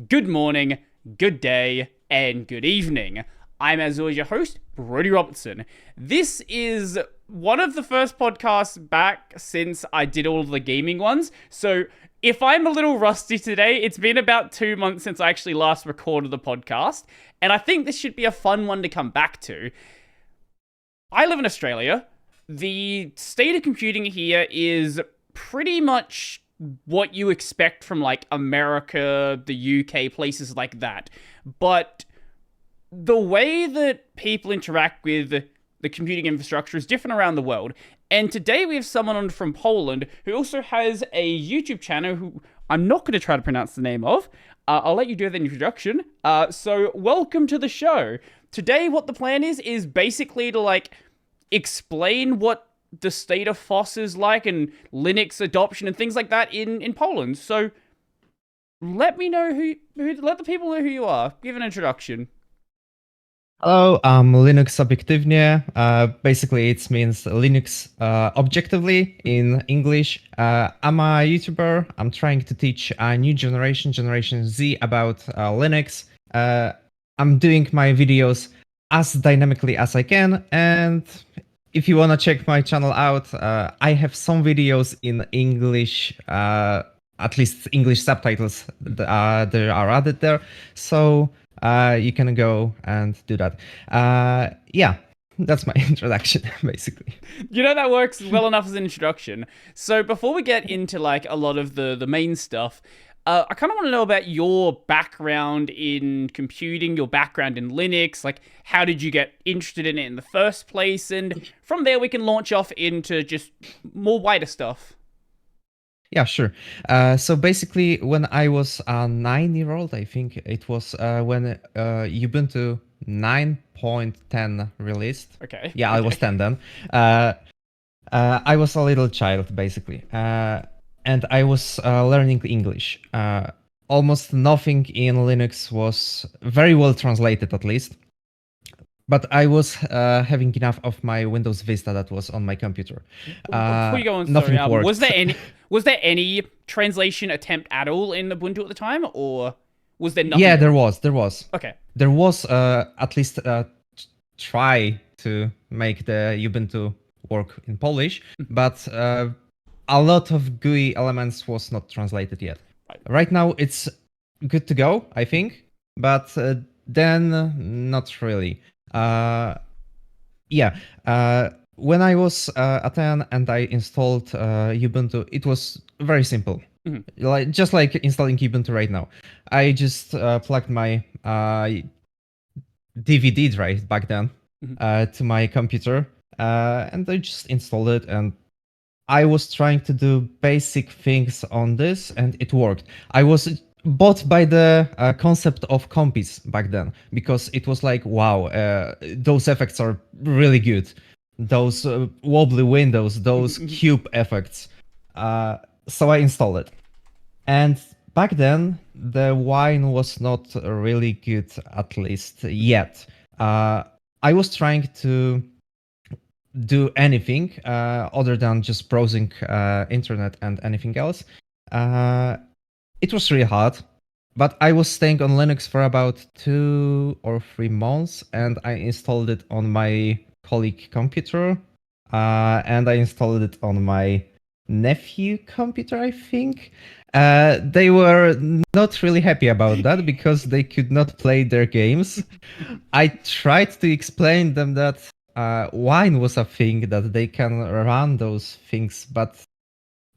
good morning, good day, and good evening. I'm, as always, your host, Brody Robertson. This is one of the first podcasts back since I did all of the gaming ones, so if I'm a little rusty today, it's been about 2 months since I actually last recorded the podcast, and I think this should be a fun one to come back to. I live in Australia. The state of computing here is pretty much what you expect from like America, the UK, places like that. But the way that people interact with the computing infrastructure is different around the world. And today we have someone on from Poland who also has a YouTube channel who I'm not going to try to pronounce the name of. I'll let you do the introduction. So welcome to the show. Today what the plan is basically to like explain what the state of FOSS is like and Linux adoption and things like that in Poland. So let me know let the people know who you are. Give an introduction. Hello, I'm Linux Obiektywnie. Basically, it means Linux objectively in English. I'm a YouTuber. I'm trying to teach a new Generation Z, about Linux. I'm doing my videos as dynamically as I can, and if you want to check my channel out, I have some videos in English, at least English subtitles that are added there. So you can go and do that. Yeah, that's my introduction, basically. You know, that works well enough as an introduction. So before we get into like a lot of the main stuff, I kind of want to know about your background in computing, your background in Linux. Like, how did you get interested in it in the first place? And from there, we can launch off into just more wider stuff. Yeah, sure. So basically, when I was a 9-year-old, I think it was when Ubuntu 9.10 released. Okay. Yeah, I was 10 then. I was a little child, basically. And I was learning English. Almost nothing in Linux was very well translated, at least. But I was having enough of my Windows Vista that was on my computer. Before you go on, Nothing sorry, worked. was there any translation attempt at all in Ubuntu at the time, or was there nothing? Yeah, there was. Okay. There was at least try to make the Ubuntu work in Polish, but a lot of GUI elements was not translated yet. Right now it's good to go, I think, but then not really. When I was at 10 and I installed Ubuntu, it was very simple. Just like installing Ubuntu right now. I just plugged my DVD drive back then to my computer, and I just installed it, and I was trying to do basic things on this, and it worked. I was bought by the concept of compies back then, because it was like, wow, those effects are really good. Those wobbly windows, those cube effects. So I installed it. And back then, the wine was not really good, at least yet. I was trying to do anything other than just browsing internet and anything else. It was really hard, but I was staying on Linux for about 2 or 3 months, and I installed it on my colleague computer, and I installed it on my nephew computer, I think. They were not really happy about that because they could not play their games. I tried to explain them that Wine was a thing, that they can run those things, but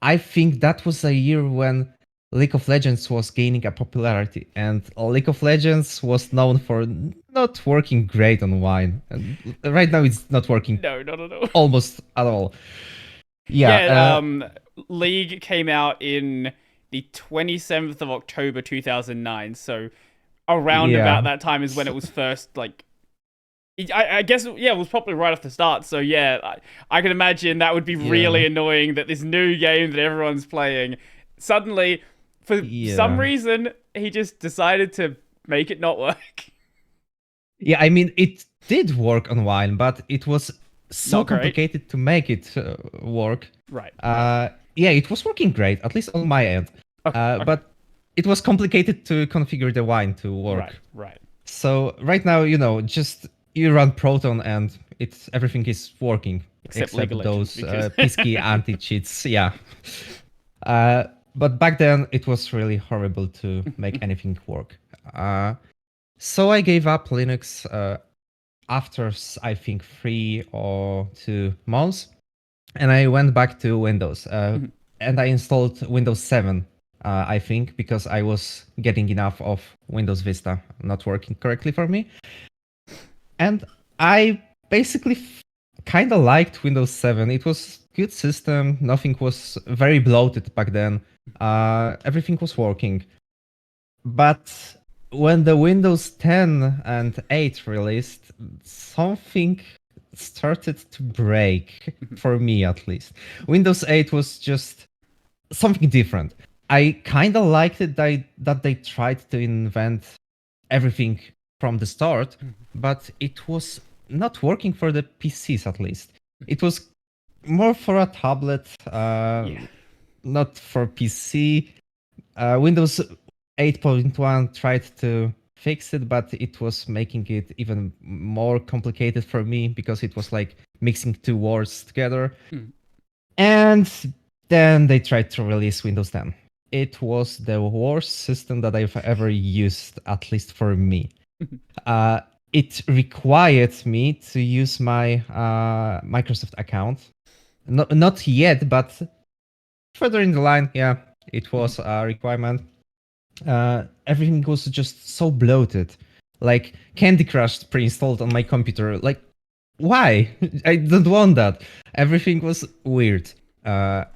I think that was a year when League of Legends was gaining a popularity, and League of Legends was known for not working great on Wine. And right now it's not working No, not at all. almost at all. League came out in the 27th of October 2009, so around about that time is when it was first, like, I guess, yeah, it was probably right off the start, so yeah, I can imagine that would be really annoying that this new game that everyone's playing, suddenly, for some reason, he just decided to make it not work. Yeah, I mean, it did work on Wine, but it was so complicated to make it work. Right. Yeah, it was working great, at least on my end. Okay. But it was complicated to configure the wine to work. Right. So right now, just you run Proton and everything is working Except League of Legends, those because pesky anti-cheats. Yeah. But back then it was really horrible to make anything work. So I gave up Linux after I think 3 or 2 months, and I went back to Windows. And I installed Windows 7. I think because I was getting enough of Windows Vista not working correctly for me, and I basically kind of liked Windows 7. It was good system. Nothing was very bloated back then. Everything was working. But when the Windows 10 and 8 released, something started to break, for me at least. Windows 8 was just something different. I kind of liked it that they tried to invent everything from the start, but it was not working for the PCs at least. It was more for a tablet, not for PC. Windows 8.1 tried to fix it, but it was making it even more complicated for me because it was like mixing two words together. And then they tried to release Windows 10. It was the worst system that I've ever used, at least for me. It required me to use my Microsoft account. Not yet, but further in the line, yeah, it was a requirement. Everything was just so bloated. Like Candy Crush pre-installed on my computer. Like, why? I don't want that. Everything was weird. But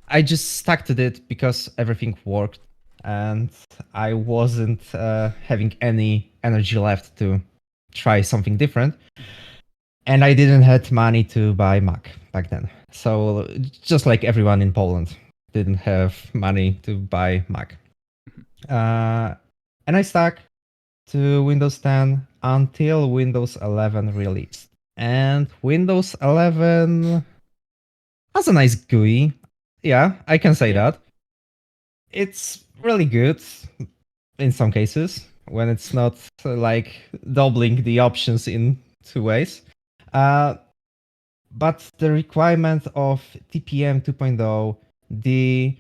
I just stuck to it because everything worked, and I wasn't having any energy left to try something different. And I didn't have money to buy Mac back then. So just like everyone in Poland didn't have money to buy Mac. And I stuck to Windows 10 until Windows 11 released. And Windows 11 has a nice GUI. Yeah, I can say that. It's really good in some cases when it's not like doubling the options in 2 ways. But the requirement of TPM 2.0, the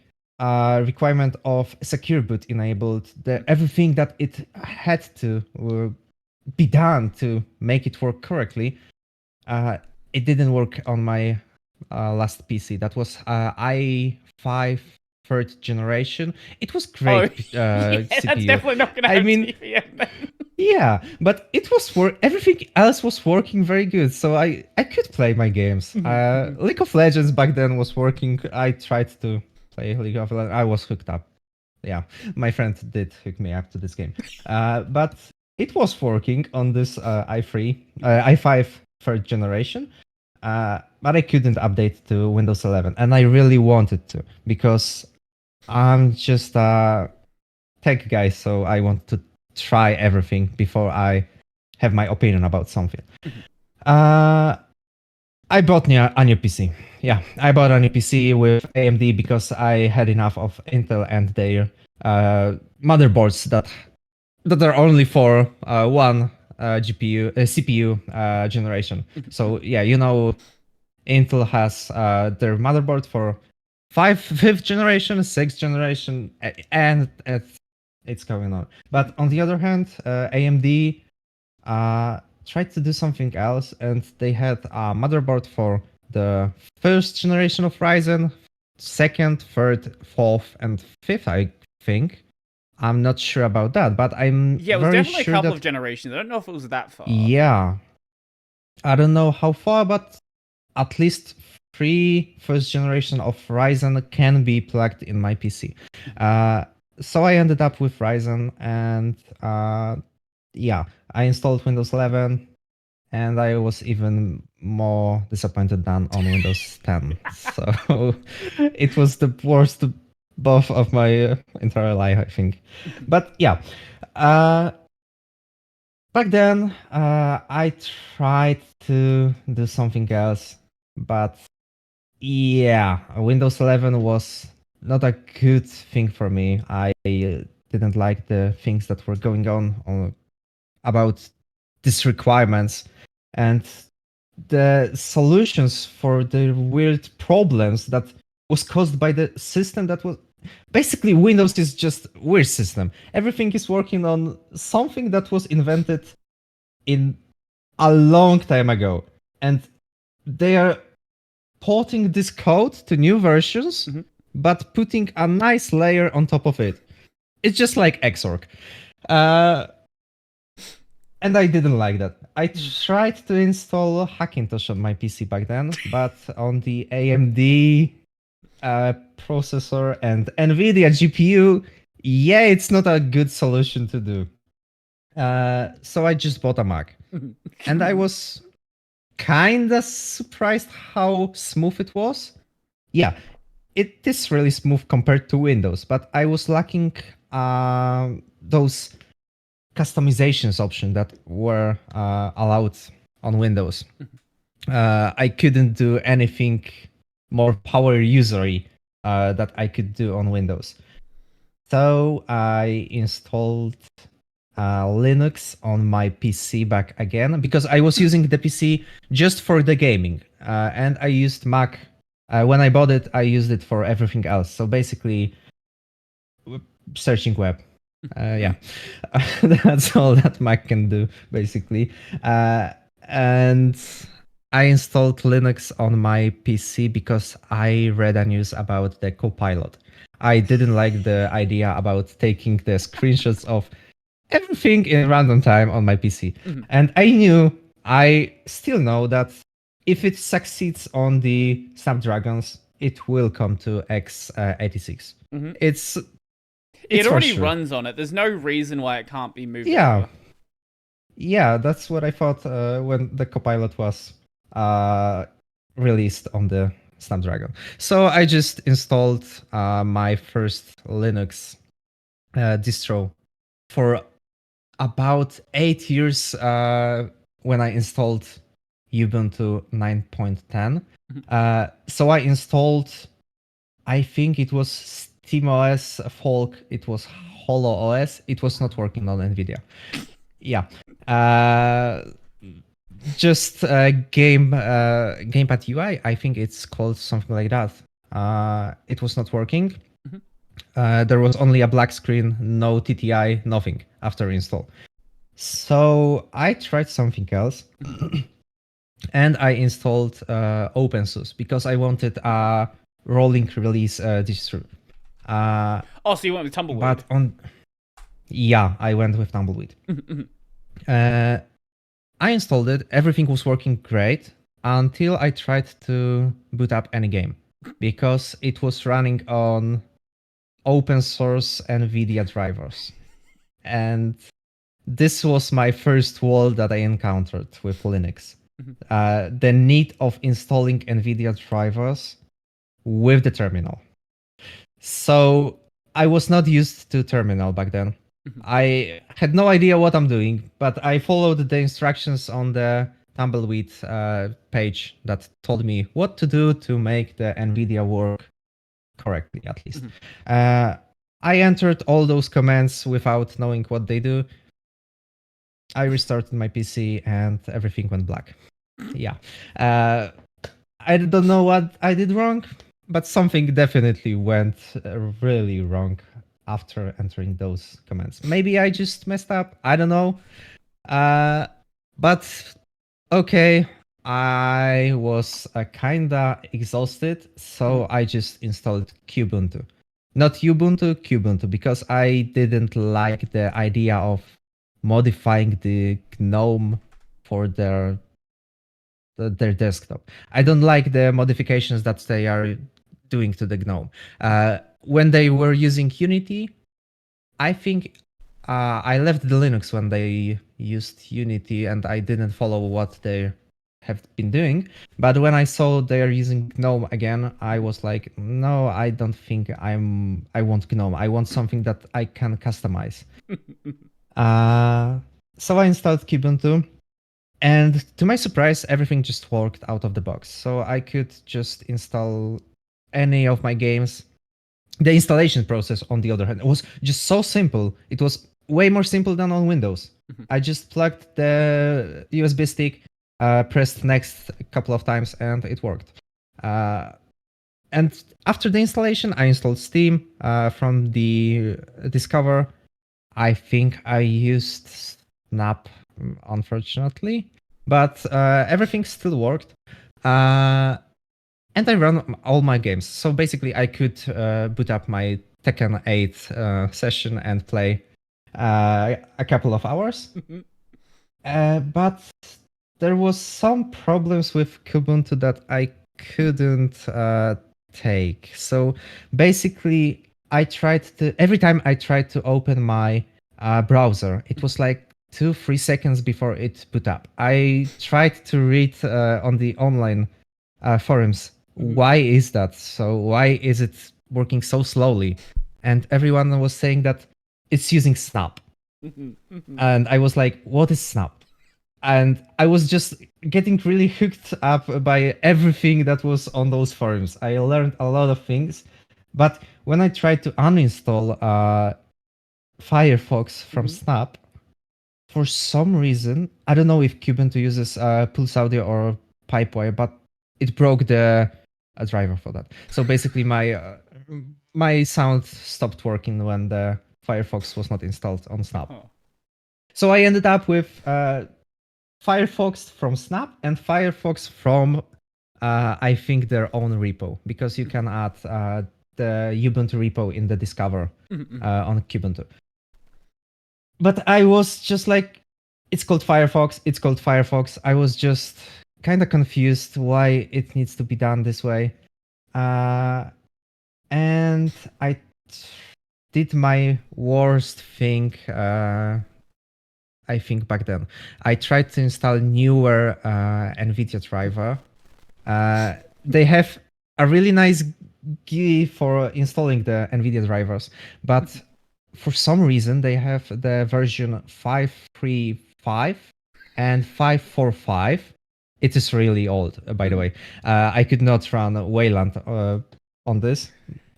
requirement of secure boot enabled, everything that it had to be done to make it work correctly, it didn't work on my last PC. That was i5 third generation. It was great. That's CPU. definitely not going to have TPM then. Yeah, but it was everything else was working very good, so I could play my games. League of Legends back then was working. I tried to play League of Legends. I was hooked up. Yeah, my friend did hook me up to this game. But it was working on this i5 third generation. But I couldn't update to Windows 11, and I really wanted to because I'm just a tech guy, so I want to try everything before I have my opinion about something. I bought a new PC. Yeah, I bought a new PC with AMD because I had enough of Intel and their motherboards that are only for one CPU generation. So yeah, Intel has their motherboard for fifth generation, sixth generation, and it's going on. But on the other hand, AMD tried to do something else, and they had a motherboard for the first generation of Ryzen, second, third, fourth, and fifth, I think. I'm not sure about that, but I'm it was very definitely sure a couple that, of generations. I don't know if it was that far. yeah, I don't know how far, but at least 3 first generation of Ryzen can be plugged in my PC. So I ended up with Ryzen, and yeah, I installed Windows 11, and I was even more disappointed than on Windows 10. So it was the worst both of my entire life, I think. But yeah, back then I tried to do something else, but yeah, Windows 11 was not a good thing for me. I didn't like the things that were going on about these requirements and the solutions for the weird problems that was caused by the system that was basically Windows is just weird system. Everything is working on something that was invented in a long time ago, and they are porting this code to new versions, but putting a nice layer on top of it. It's just like Xorg. And I didn't like that. I tried to install Hackintosh on my PC back then, but on the AMD processor and NVIDIA GPU, yeah, it's not a good solution to do. So I just bought a Mac. And I was kinda surprised how smooth it was. Yeah, it is really smooth compared to Windows, but I was lacking those customizations option that were allowed on Windows. I couldn't do anything more power usery that I could do on Windows. So I installed Linux on my PC back again because I was using the PC just for the gaming, and I used Mac. When I bought it, I used it for everything else. So basically, searching web. Yeah, that's all that Mac can do, basically. And I installed Linux on my PC because I read a news about the Copilot. I didn't like the idea about taking the screenshots of everything in random time on my PC. And I still know that if it succeeds on the Snapdragons, it will come to x86. It already runs on it. There's no reason why it can't be moved over. Yeah, that's what I thought when the Copilot was released on the Snapdragon. So I just installed my first Linux distro for about 8 years when I installed Ubuntu 9.10. So I installed, I think it was SteamOS Folk, it was HoloOS, it was not working on NVIDIA. Yeah. Just Gamepad UI, I think it's called something like that. It was not working. There was only a black screen, no TTI, nothing after install. So I tried something else. And I installed OpenSUSE because I wanted a rolling release distro. So you went with Tumbleweed. But I went with Tumbleweed. I installed it. Everything was working great until I tried to boot up any game because it was running on open source NVIDIA drivers. And this was my first wall that I encountered with Linux. The need of installing NVIDIA drivers with the terminal. So I was not used to terminal back then. I had no idea what I'm doing, but I followed the instructions on the Tumbleweed page that told me what to do to make the NVIDIA work correctly, at least. I entered all those commands without knowing what they do. I restarted my PC and everything went black. Yeah. I don't know what I did wrong, but something definitely went really wrong after entering those commands. Maybe I just messed up. I don't know. But okay, I was kinda exhausted, so I just installed Kubuntu. Not Ubuntu, Kubuntu, because I didn't like the idea of modifying the GNOME for their desktop. I don't like the modifications that they are doing to the GNOME. When they were using Unity, I think I left the Linux when they used Unity and I didn't follow what they have been doing. But when I saw they are using GNOME again, I was like, no, I don't think I want GNOME. I want something that I can customize. So I installed Kubuntu. And to my surprise, everything just worked out of the box. So I could just install any of my games The installation process, on the other hand, was just so simple. It was way more simple than on Windows. I just plugged the USB stick, pressed next a couple of times, and it worked. And after the installation, I installed Steam from the Discover. I think I used Snap, unfortunately, but everything still worked. And I run all my games. So basically, I could boot up my Tekken 8 session and play a couple of hours. But there was some problems with Kubuntu that I couldn't take. So basically, every time I tried to open my browser, it was like 2-3 seconds before it boot up. I tried to read on the online forums, why is that? So why is it working so slowly? And everyone was saying that it's using Snap. And I was like, what is Snap? And I was just getting really hooked up by everything that was on those forums. I learned a lot of things. But when I tried to uninstall Firefox from Snap, for some reason, I don't know if Kubuntu uses Pulse Audio or Pipewire, but it broke the driver for that. So basically, my sound stopped working when the Firefox was not installed on Snap. So I ended up with Firefox from Snap and Firefox from I think their own repo, because you can add the Ubuntu repo in the Discover on Kubuntu. But I was just like, it's called Firefox. It's called Firefox. I was just kind of confused why it needs to be done this way. And I did my worst thing, I think, back then. I tried to install newer NVIDIA driver. They have a really nice GUI for installing the NVIDIA drivers, but for some reason they have the version 5.3.5 and 5.4.5. It is really old, by the way. I could not run Wayland on this.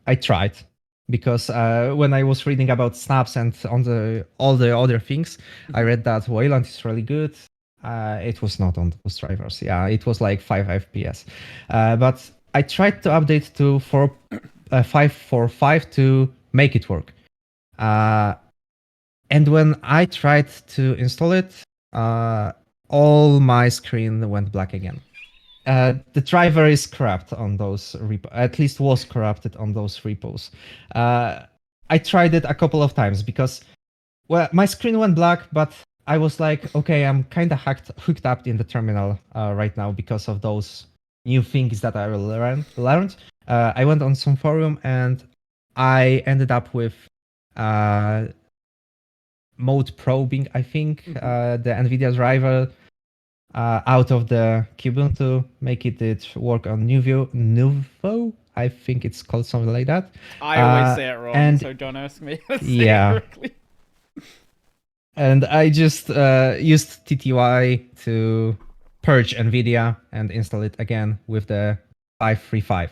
I tried, because when I was reading about snaps and on all the other things, I read that Wayland is really good. It was not on those drivers. Yeah, it was like 5 FPS. But I tried to update to 5.4.5 to make it work. And when I tried to install it, all my screen went black again. The driver is corrupt on those repos, at least was corrupted on those repos. I tried it a couple of times because, well, my screen went black, but I was like, okay, I'm kind of hooked up in the terminal right now because of those new things that I learned. I went on some forum and I ended up with mode probing, I think, the NVIDIA driver out of the Kubuntu, make it work on Nuvo. I think it's called something like that. I always say it wrong, so don't ask me to say it correctly. And I just used TTY to purge NVIDIA and install it again with the 5.3.5.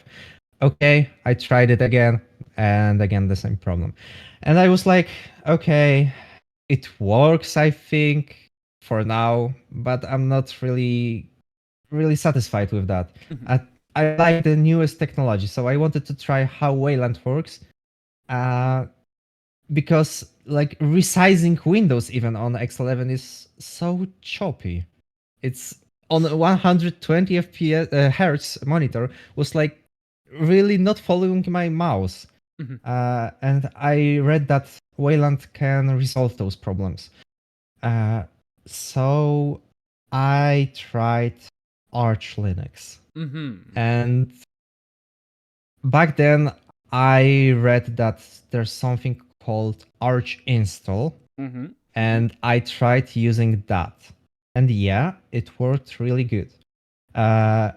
Okay, I tried it again, and again the same problem. And I was like, okay, it works, I think, for now, but I'm not really satisfied with that. I like the newest technology, so I wanted to try how Wayland works, because like resizing Windows even on X11 is so choppy. It's on a 120 FPS hertz monitor was like really not following my mouse. And I read that Wayland can resolve those problems. So I tried Arch Linux. And back then I read that there's something called Arch install. And I tried using that. And yeah, it worked really good. And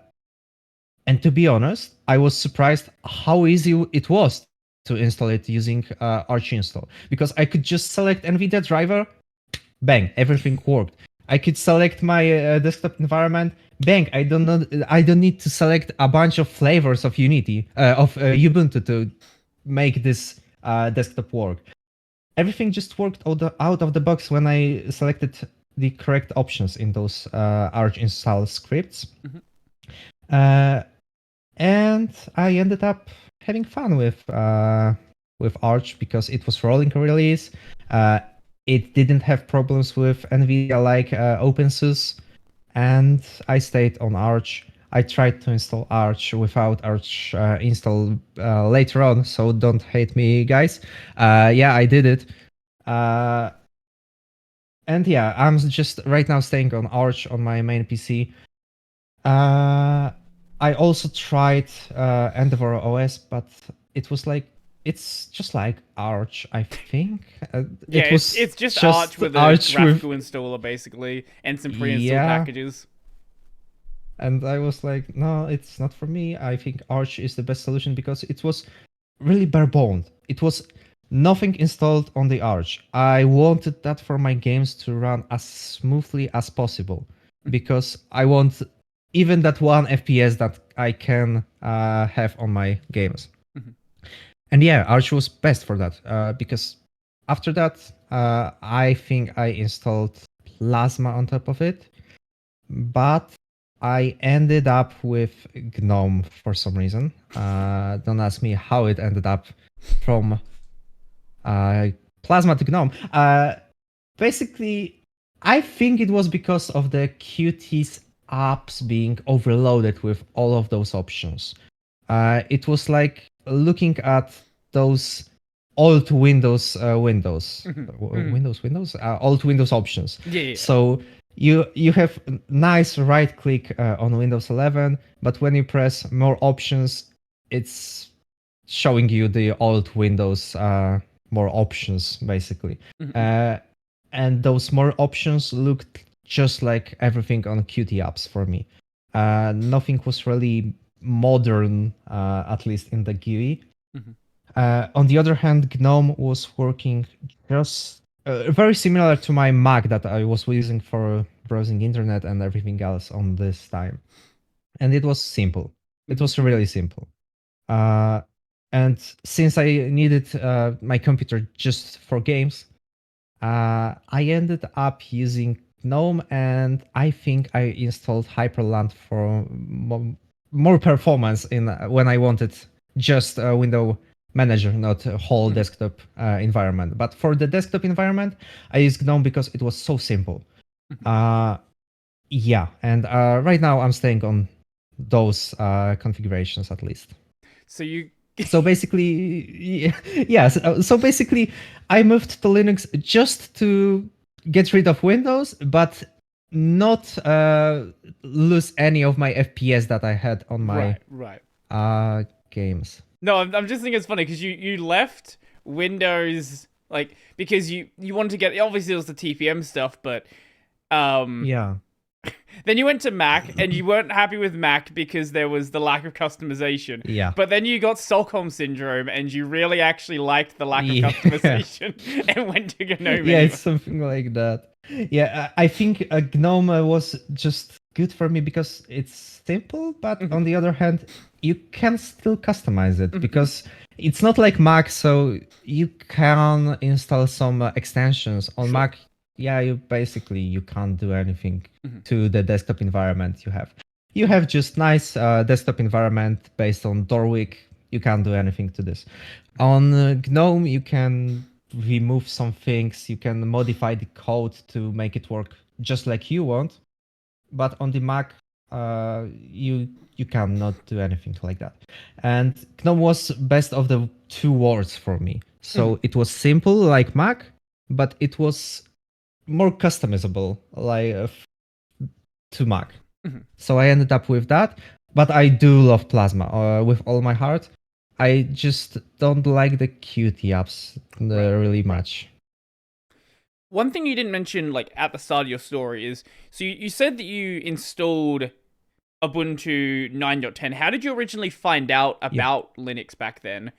to be honest, I was surprised how easy it was to install it using Arch install, because I could just select NVIDIA driver, bang, everything worked. I could select my desktop environment, bang, I don't need to select a bunch of flavors of Unity, of Ubuntu to make this desktop work. Everything just worked out of the box when I selected the correct options in those Arch install scripts. And I ended up having fun with Arch because it was rolling release. It didn't have problems with NVIDIA like OpenSUSE, and I stayed on Arch. I tried to install Arch without Arch install later on, so don't hate me, guys. Yeah, I did it. And yeah, I'm just right now staying on Arch on my main PC. I also tried Endeavor OS, but it was like it's just like Arch, I think. Yeah, it's just Arch with a graphical installer basically, and some pre-installed packages. And I was like, no, it's not for me. I think Arch is the best solution because it was really bare boned. It was nothing installed on the Arch. I wanted that for my games to run as smoothly as possible because I want even that 1 FPS that I can have on my games. And yeah, Arch was best for that because after that, I think I installed Plasma on top of it, but I ended up with GNOME for some reason. Don't ask me how it ended up from Plasma to GNOME. Basically, I think it was because of the Qt's apps being overloaded with all of those options. It was like looking at those old Windows old Windows options. Yeah. So you have nice right click on Windows 11, but when you press more options, it's showing you the old Windows more options basically. And those more options looked just like everything on Qt apps for me. Nothing was really modern, at least in the GUI. On the other hand, GNOME was working just very similar to my Mac that I was using for browsing internet and everything else on this time. And it was simple. It was really simple. And since I needed my computer just for games, I ended up using GNOME, and I think I installed Hyperland for more performance in when I wanted just a window manager, not a whole desktop environment. But for the desktop environment, I used GNOME because it was so simple. Yeah, and right now I'm staying on those configurations at least. So basically, yes. So basically, I moved to Linux just to get rid of Windows, but not lose any of my FPS that I had on my games. No, I'm just thinking it's funny because you left Windows like because you wanted to get obviously it was the TPM stuff, but yeah. Then you went to Mac, and you weren't happy with Mac because there was the lack of customization. Yeah. But then you got Stockholm Syndrome, and you really actually liked the lack of customization and went to GNOME. Yeah, anyway. It's something like that. Yeah, I think GNOME was just good for me because it's simple, but on the other hand, you can still customize it because it's not like Mac, so you can install some extensions on Mac. Yeah, you can't do anything to the desktop environment you have. You have just nice desktop environment based on Dorwick. You can't do anything to this. On GNOME, you can remove some things. You can modify the code to make it work just like you want. But on the Mac, you cannot do anything like that. And GNOME was best of the two worlds for me. So it was simple like Mac, but it was more customizable like to Mac. So I ended up with that, but I do love Plasma with all my heart. I just don't like the Qt apps really much. One thing you didn't mention like at the start of your story is so you said that you installed Ubuntu 9.10. How did you originally find out about Linux back then?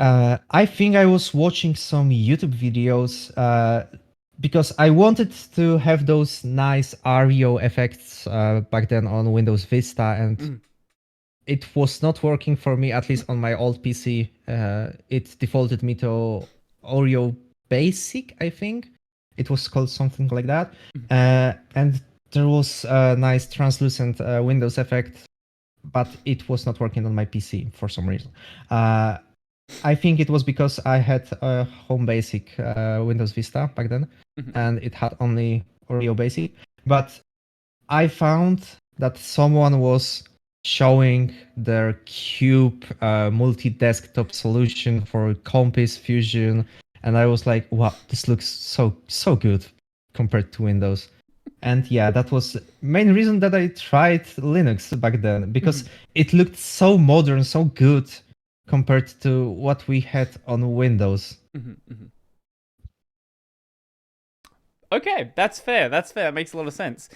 I think I was watching some YouTube videos because I wanted to have those nice REO effects back then on Windows Vista, and it was not working for me, at least on my old PC. It defaulted me to Oreo Basic, I think. It was called something like that. And there was a nice translucent Windows effect, but it was not working on my PC for some reason. I think it was because I had a Home Basic Windows Vista back then, and it had only Oreo Basic. But I found that someone was showing their Cube multi-desktop solution for Compass Fusion, and I was like, wow, this looks so good compared to Windows. And yeah, that was the main reason that I tried Linux back then, because it looked so modern, so good compared to what we had on Windows. Okay, that's fair. That's fair. That makes a lot of sense.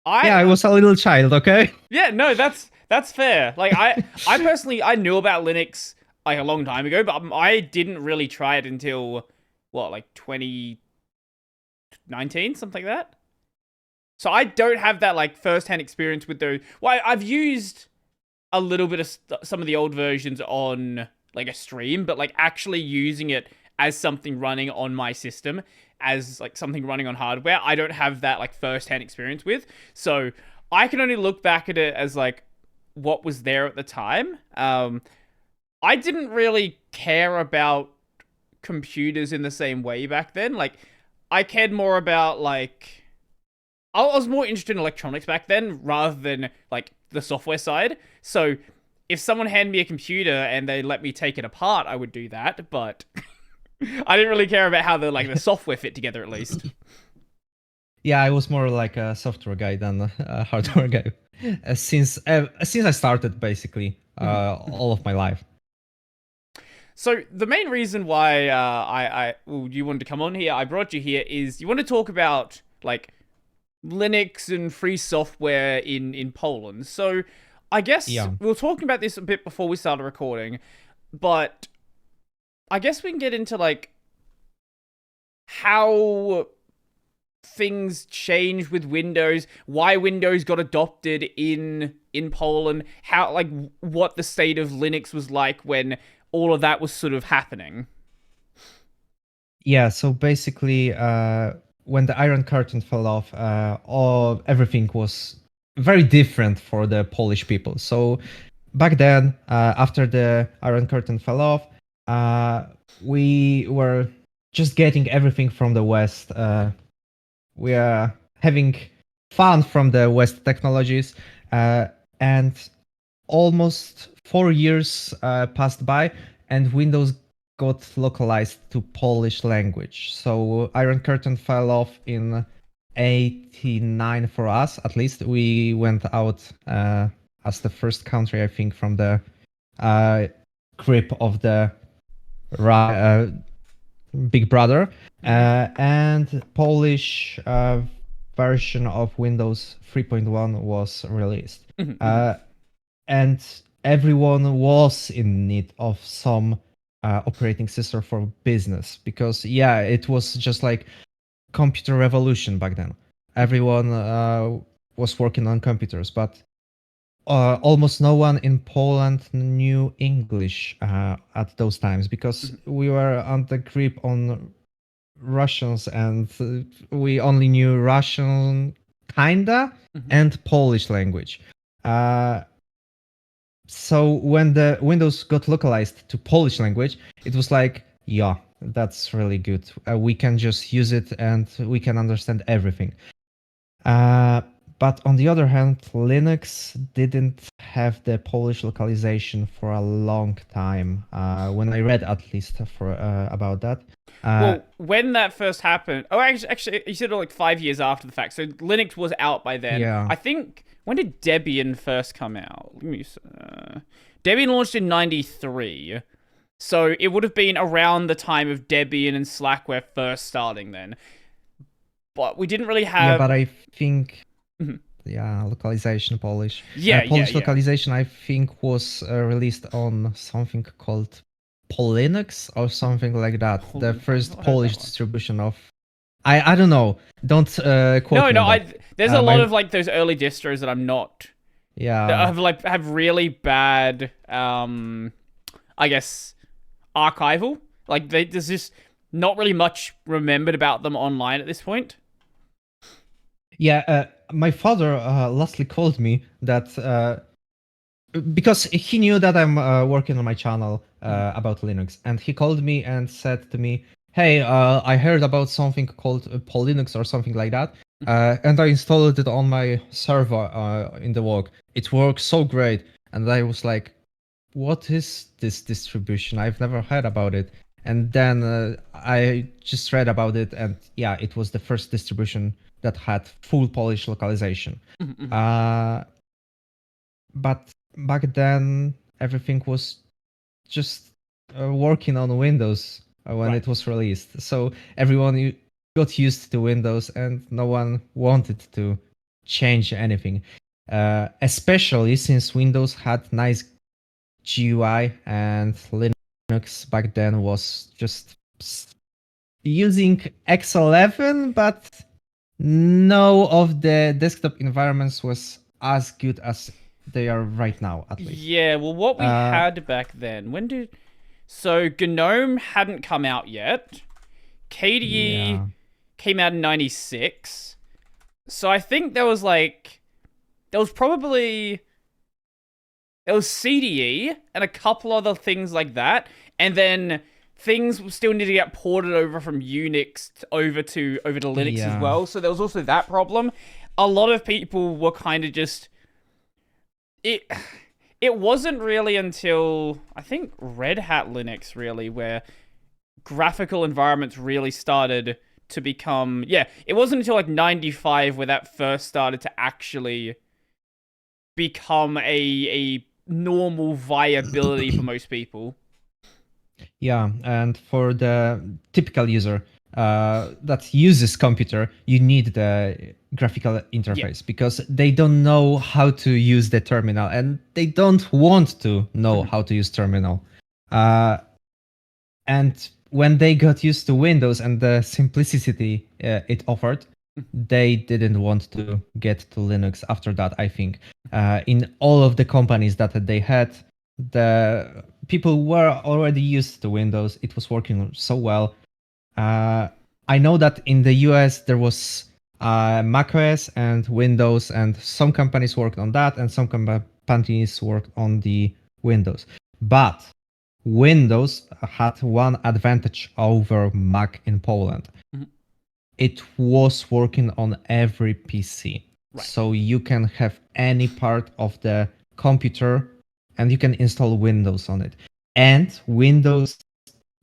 I I was a little child, okay? Yeah, no, that's fair. Like I personally I knew about Linux like a long time ago, but I didn't really try it until what, like 2019, something like that. So I don't have that like first-hand experience with those. Well, I've used a little bit of some of the old versions on like a stream, but like actually using it as something running on my system, as like something running on hardware, I don't have that like first-hand experience with. So I can only look back at it as like what was there at the time. I didn't really care about computers in the same way back then. Like I cared more about like I was more interested in electronics back then rather than like the software side. So if someone handed me a computer and they let me take it apart, I would do that, but I didn't really care about how the software fit together at least. Yeah, I was more like a software guy than a hardware guy since I started basically all of my life. So the main reason why you wanted to come on here, I brought you here, is you want to talk about like Linux and free software in Poland. So I guess we were talking about this a bit before we started recording, but I guess we can get into like how things changed with Windows, why Windows got adopted in Poland, how like what the state of Linux was like when all of that was sort of happening. Yeah, so basically when the Iron Curtain fell off, everything was very different for the Polish people. So back then, after the Iron Curtain fell off, we were just getting everything from the West. We are having fun from the West technologies, and almost 4 years passed by, and Windows got localized to Polish language. So Iron Curtain fell off in 89 for us, at least. We went out as the first country, I think, from the grip of the Big Brother. And Polish version of Windows 3.1 was released. And everyone was in need of some operating system for business, because it was just like computer revolution back then. Everyone was working on computers, but almost no one in Poland knew English at those times, because we were on the grip on Russians, and we only knew Russian kinda and Polish language. So when the Windows got localized to Polish language, it was like, yeah, that's really good. We can just use it and we can understand everything. But on the other hand, Linux didn't have the Polish localization for a long time. When I read, at least, about that. Well, when that first happened, actually, you said like 5 years after the fact. So Linux was out by then. Yeah. I think. When did Debian first come out? Debian launched in 93. So it would have been around the time of Debian and Slackware first starting then. But we didn't really have... Yeah, but I think... localization Polish. Polish localization, I think, was released on something called Polinux or something like that. The first Polish distribution of... I don't know. Don't quote me on that. There's a lot My of like those early distros that I'm not yeah. that have really bad I guess archival. Like there's just not really much remembered about them online at this point. Yeah, my father lastly called me that because he knew that I'm working on my channel about Linux, and he called me and said to me, "Hey, I heard about something called Linux or something like that, and I installed it on my server in the work. It works so great." And I was like, "What is this distribution? I've never heard about it." And then I just read about it, and yeah, it was the first distribution that had full Polish localization. But back then, everything was just working on Windows when Right. it was released. So everyone got used to Windows, and no one wanted to change anything. Especially since Windows had nice GUI, and Linux back then was just using X11, but no of the desktop environments was as good as they are right now, at least. Yeah, well, what we Uh, had back then, so GNOME hadn't come out yet. KDE yeah, came out in 96. So I think there was CDE and a couple other things like that, and then things still need to get ported over from Unix over to Linux as yeah, well. So there was also that problem. A lot of people were kind of just it. It wasn't really until I think Red Hat Linux really where graphical environments really started to become. Yeah, it wasn't until like 95 where that first started to actually become a normal viability for most people. yeah. And for the typical user that uses computer, you need the graphical Yeah. interface because they don't know how to use the terminal, and they don't want to know how to use terminal. Uh, and when they got used to Windows and the simplicity it offered, they didn't want to get to Linux after that. I think in all of the companies that they had, the people were already used to Windows. It was working so well. I know that in the US there was macOS and Windows, and some companies worked on that, and some companies worked on the Windows. But Windows had one advantage over Mac in Poland. Mhm. It was working on every PC. Right. So you can have any part of the computer and you can install Windows on it. And Windows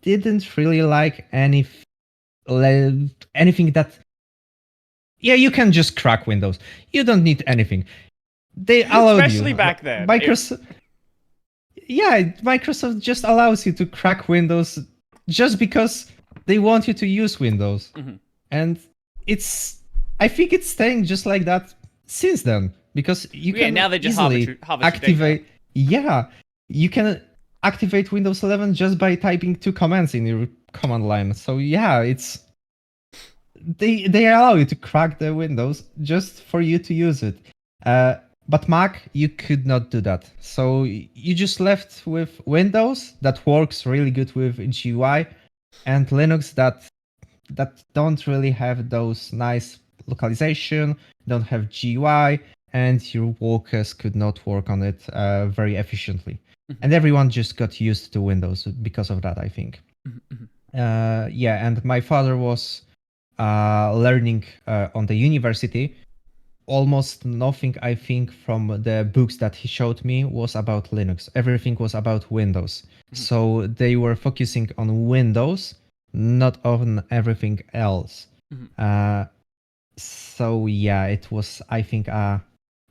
didn't really like anything that, yeah, you can just crack Windows. You don't need anything. They allowed you. Especially back then. Microsoft, yeah, Microsoft just allows you to crack Windows just because they want you to use Windows. Mhm. And I think it's staying just like that since then, because you Yeah, can now they just easily harvest your data. activate, yeah, you can activate Windows 11 just by typing two commands in your command line. So yeah, they allow you to crack the Windows just for you to use it. But Mac, you could not do that. So you just left with Windows that works really good with GUI, and Linux that don't really have those nice localization, don't have GUI, and your workers could not work on it very efficiently. And everyone just got used to Windows because of that, I think. Yeah, and my father was learning on the university. Almost nothing, I think, from the books that he showed me was about Linux. Everything was about Windows. So they were focusing on Windows, not on everything else. So yeah, it was, I think, a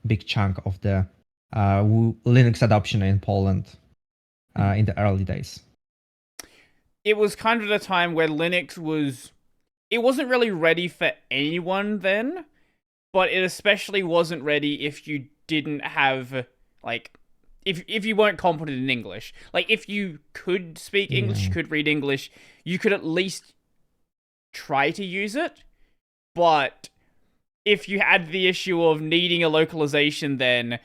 big chunk of the Linux adoption in Poland in the early days. It was kind of the time where it wasn't really ready for anyone then, but it especially wasn't ready if you didn't have like if you weren't competent in English. Like if you could speak English, you could read English, you could at least try to use it. But if you had the issue of needing a localization, then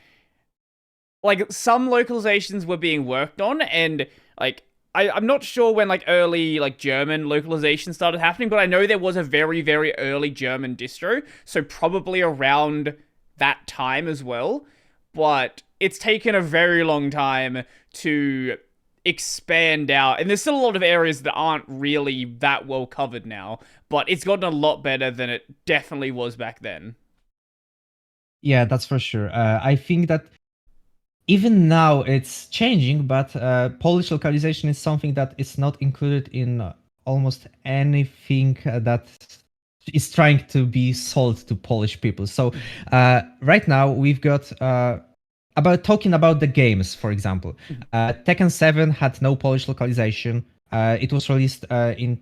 like some localizations were being worked on, and like I'm not sure when like early like German localization started happening, but I know there was a very, very early German distro, so probably around that time as well. But it's taken a very long time to expand out, and there's still a lot of areas that aren't really that well covered now, but it's gotten a lot better than it definitely was back then. Yeah, that's for sure. I think that even now it's changing, but Polish localization is something that is not included in almost anything that is trying to be sold to Polish people. So right now we've got about talking about the games, for example. Tekken 7 had no Polish localization. It was released in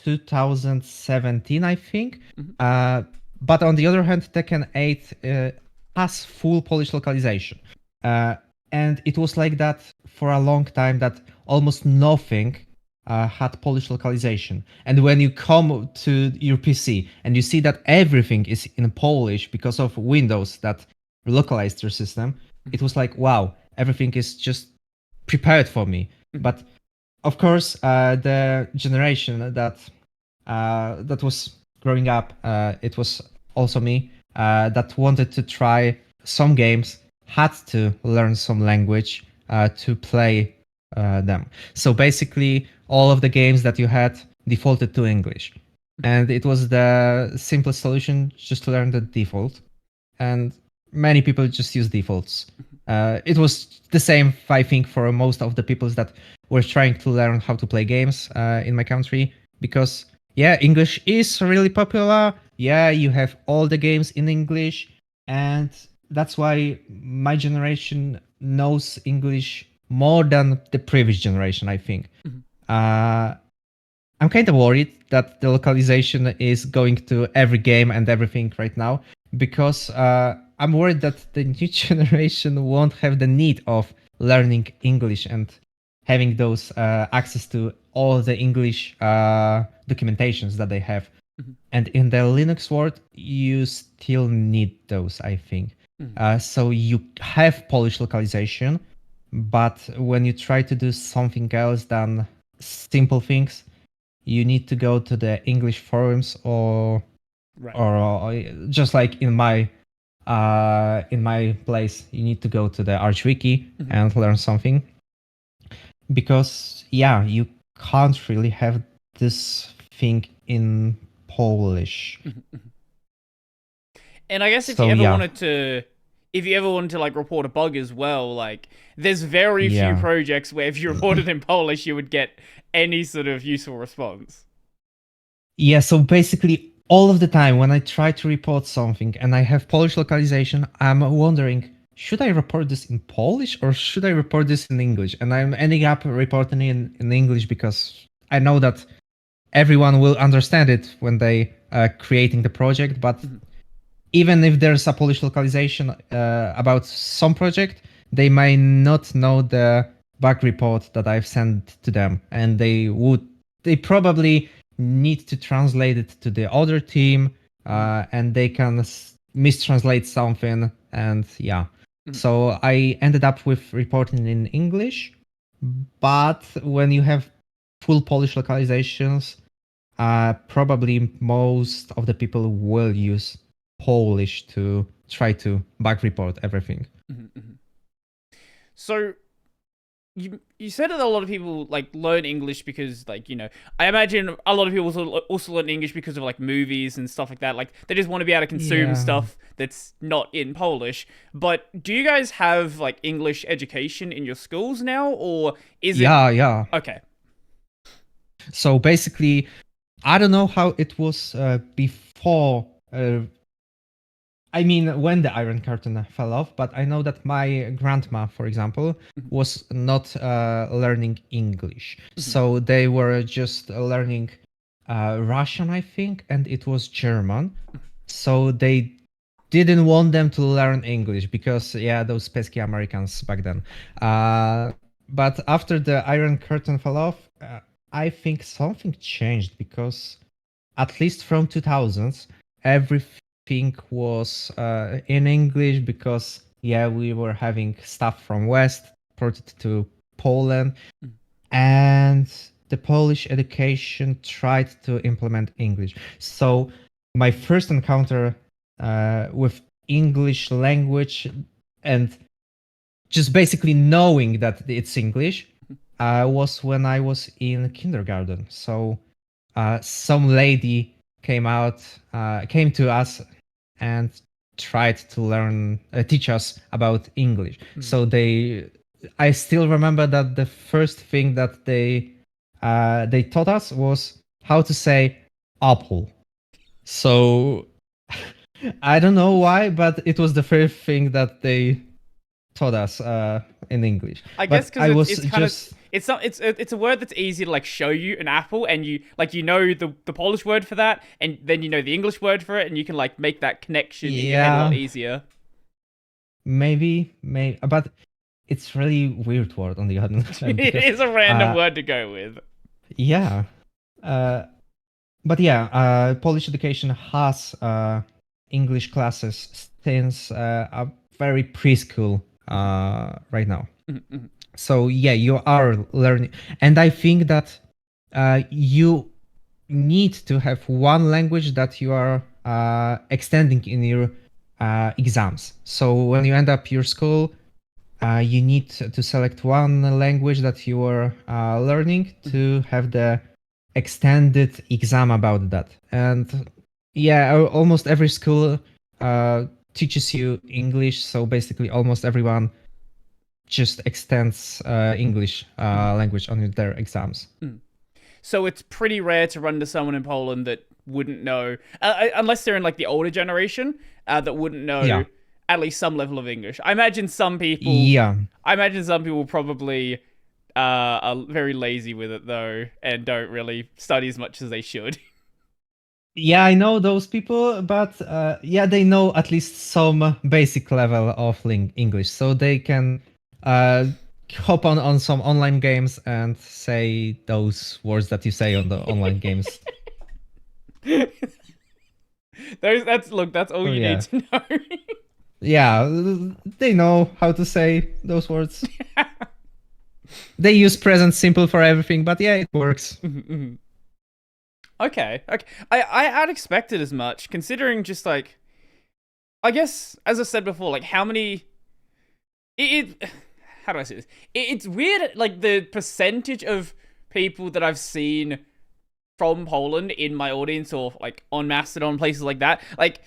2017, I think. But on the other hand, Tekken 8 has full Polish localization. And it was like that for a long time, that almost nothing had Polish localization. And when you come to your PC and you see that everything is in Polish because of Windows that localized your system, it was like, wow, everything is just prepared for me. But of course, the generation that was growing up, it was also me, that wanted to try some games, had to learn some language to play them. So basically, all of the games that you had defaulted to English. And it was the simplest solution, just to learn the default. And many people just use defaults. It was the same, I think, for most of the people that were trying to learn how to play games in my country, because yeah, English is really popular. Yeah, you have all the games in English, and that's why my generation knows English more than the previous generation, I think. I'm kind of worried that the localization is going to every game and everything right now, because I'm worried that the new generation won't have the need of learning English and having those access to all the English documentations that they have. And in the Linux world, you still need those, I think. So you have Polish localization, but when you try to do something else than simple things, you need to go to the English forums, or Right. or just like in my place, you need to go to the ArchWiki and learn something, because yeah, you can't really have this thing in Polish. And I guess So yeah, if you ever wanted to like report a bug as well, like there's very few yeah. projects where if you reported in Polish, you would get any sort of useful response. Yeah, so basically all of the time when I try to report something and I have Polish localization, I'm wondering, should I report this in Polish or should I report this in English? And I'm ending up reporting in English because I know that everyone will understand it when they creating the project. But even if there's a Polish localization about some project, they may not know the bug report that I've sent to them, and they probably need to translate it to the other team, and they can mistranslate something, and yeah. So I ended up with reporting in English, but when you have full Polish localizations, probably most of the people will use Polish to try to bug report everything. So you said that a lot of people like learn English because like I imagine a lot of people also learn English because of like movies and stuff like that. Like they just want to be able to consume Yeah. stuff that's not in Polish. But do you guys have like English education in your schools now, or is it Yeah. okay? So basically, I don't know how it was before. I mean, when the Iron Curtain fell off, but I know that my grandma, for example, was not learning English. So they were just learning Russian, I think, and it was German. So they didn't want them to learn English because, yeah, those pesky Americans back then. But after the Iron Curtain fell off, I think something changed, because at least from 2000s, everything everything was in English because yeah, we were having stuff from West ported to Poland, and the Polish education tried to implement English. So my first encounter with English language and just basically knowing that it's English was when I was in kindergarten. So some lady came to us and tried to teach us about English. So I still remember that the first thing that they taught us was how to say apple. So I don't know why, but it was the first thing that they taught us in English. I guess But I because was it's kind just of it's a word that's easy to like show you an apple, and you know the Polish word for that, and then you know the English word for it, and you can like make that connection in your head a lot easier. maybe, but it's really weird word on the other hand. It is a random word to go with. Yeah. But yeah, Polish education has English classes since a very preschool right now. So yeah, you are learning, and I think that you need to have one language that you are extending in your exams. So when you end up your school, you need to select one language that you are learning to have the extended exam about that. And yeah, almost every school teaches you English, so basically almost everyone just extends English language on their exams. So it's pretty rare to run into someone in Poland that wouldn't know, unless they're in like the older generation, that wouldn't know at least some level of English. I imagine some people. Yeah. I imagine some people probably are very lazy with it though, and don't really study as much as they should. Yeah, I know those people, but yeah, they know at least some basic level of English, so they can hop on some online games and say those words that you say on the online games. That's all you need to know. Yeah, they know how to say those words. They use present simple for everything, but yeah, it works. Okay. I'd expected as much, considering just like, I guess as I said before, like how many. How do I say this? It's weird, like the percentage of people that I've seen from Poland in my audience, or like on Mastodon, places like that. Like,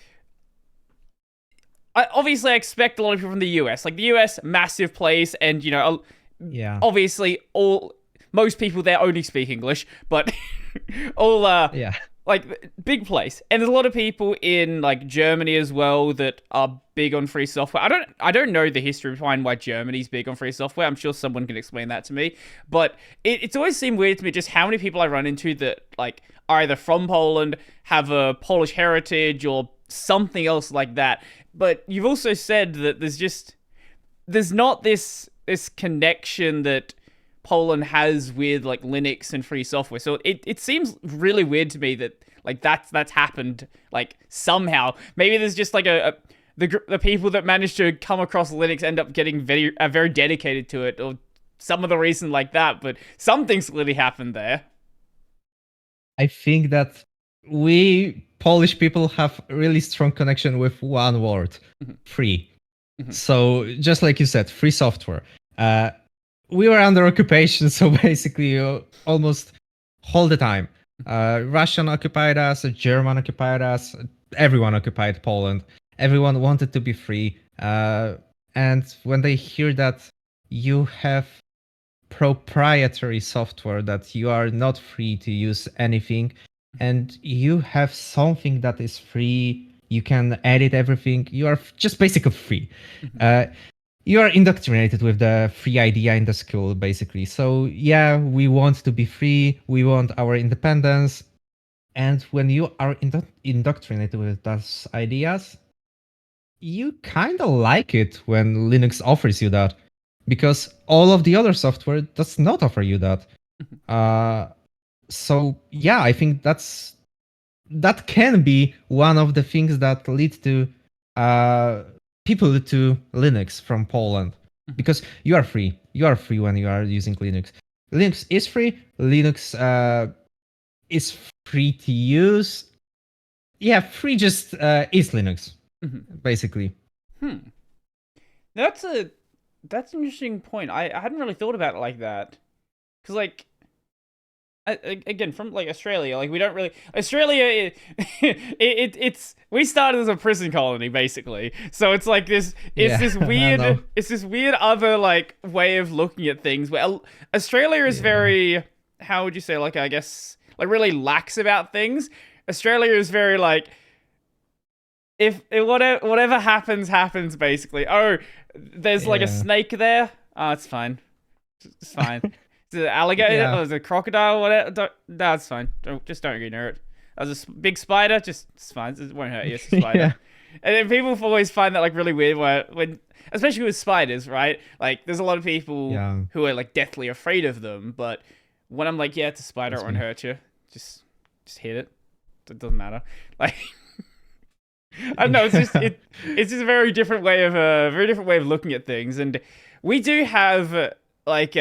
obviously I expect a lot of people from the US. Like the US, massive place, and you know, obviously most people there only speak English, but like big place. And there's a lot of people in like Germany as well that are big on free software. I don't know the history behind why Germany's big on free software. I'm sure someone can explain that to me. But it's always seemed weird to me just how many people I run into that like are either from Poland, have a Polish heritage, or something else like that. But you've also said that there's not this connection that Poland has with like Linux and free software. So it seems really weird to me that like that's happened like somehow. Maybe there's just like the people that manage to come across Linux end up getting very dedicated to it, or some of the reason like that. But something's really happened there. I think that we Polish people have a really strong connection with one word: free. So just like you said, free software. We were under occupation, so basically almost all the time. Russian occupied us, German occupied us, everyone occupied Poland. Everyone wanted to be free. And when they hear that you have proprietary software, that you are not free to use anything, and you have something that is free, you can edit everything, you are just basically free. You are indoctrinated with the free idea in the school, basically. So yeah, we want to be free, we want our independence. And when you are indoctrinated with those ideas, you kind of like it when Linux offers you that, because all of the other software does not offer you that. So yeah, I think that's that can be one of the things that lead to uh, people to Linux from Poland, because you are free. You are free when you are using Linux. Linux is free. Linux is free to use. Yeah, free just is Linux, basically. That's an interesting point. I hadn't really thought about it like that, because like again, from like Australia, like we don't really Australia. It's we started as a prison colony basically, so it's like this. It's Yeah, this I know. weird. It's this weird other like way of looking at things. Where Australia is Yeah. very, how would you say, like, I guess, like really lax about things. Australia is very like, if whatever happens basically. Oh, there's like a Yeah. snake there. Oh, it's fine. It's fine. Is it an alligator? Yeah. Or is it a crocodile? Whatever. No, it's fine. Just don't get near it. There's a big spider. It's fine. It won't hurt you. It's a spider. Yeah. And then people always find that like really weird when, especially with spiders, right? Like there's a lot of people Yeah. who are like deathly afraid of them, but when I'm like, yeah, it's a spider, it That's won't me. hurt you. Just hit it. It doesn't matter. Like I don't know. It's just a very different way of looking at things, and we do have like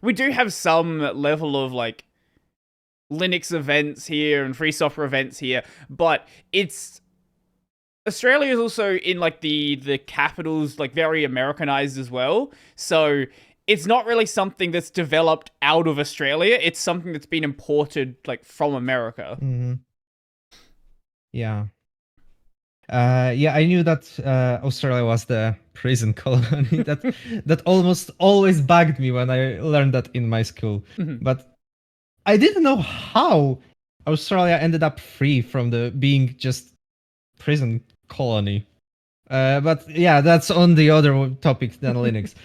we do have some level of like Linux events here and free software events here, but it's Australia is also in like the capitals, like very Americanized as well. So it's not really something that's developed out of Australia. It's something that's been imported like from America. Mhm. Yeah. Yeah, I knew that Australia was the prison colony. That almost always bugged me when I learned that in my school. But I didn't know how Australia ended up free from the being just prison colony. But yeah, that's on the other topic than Linux.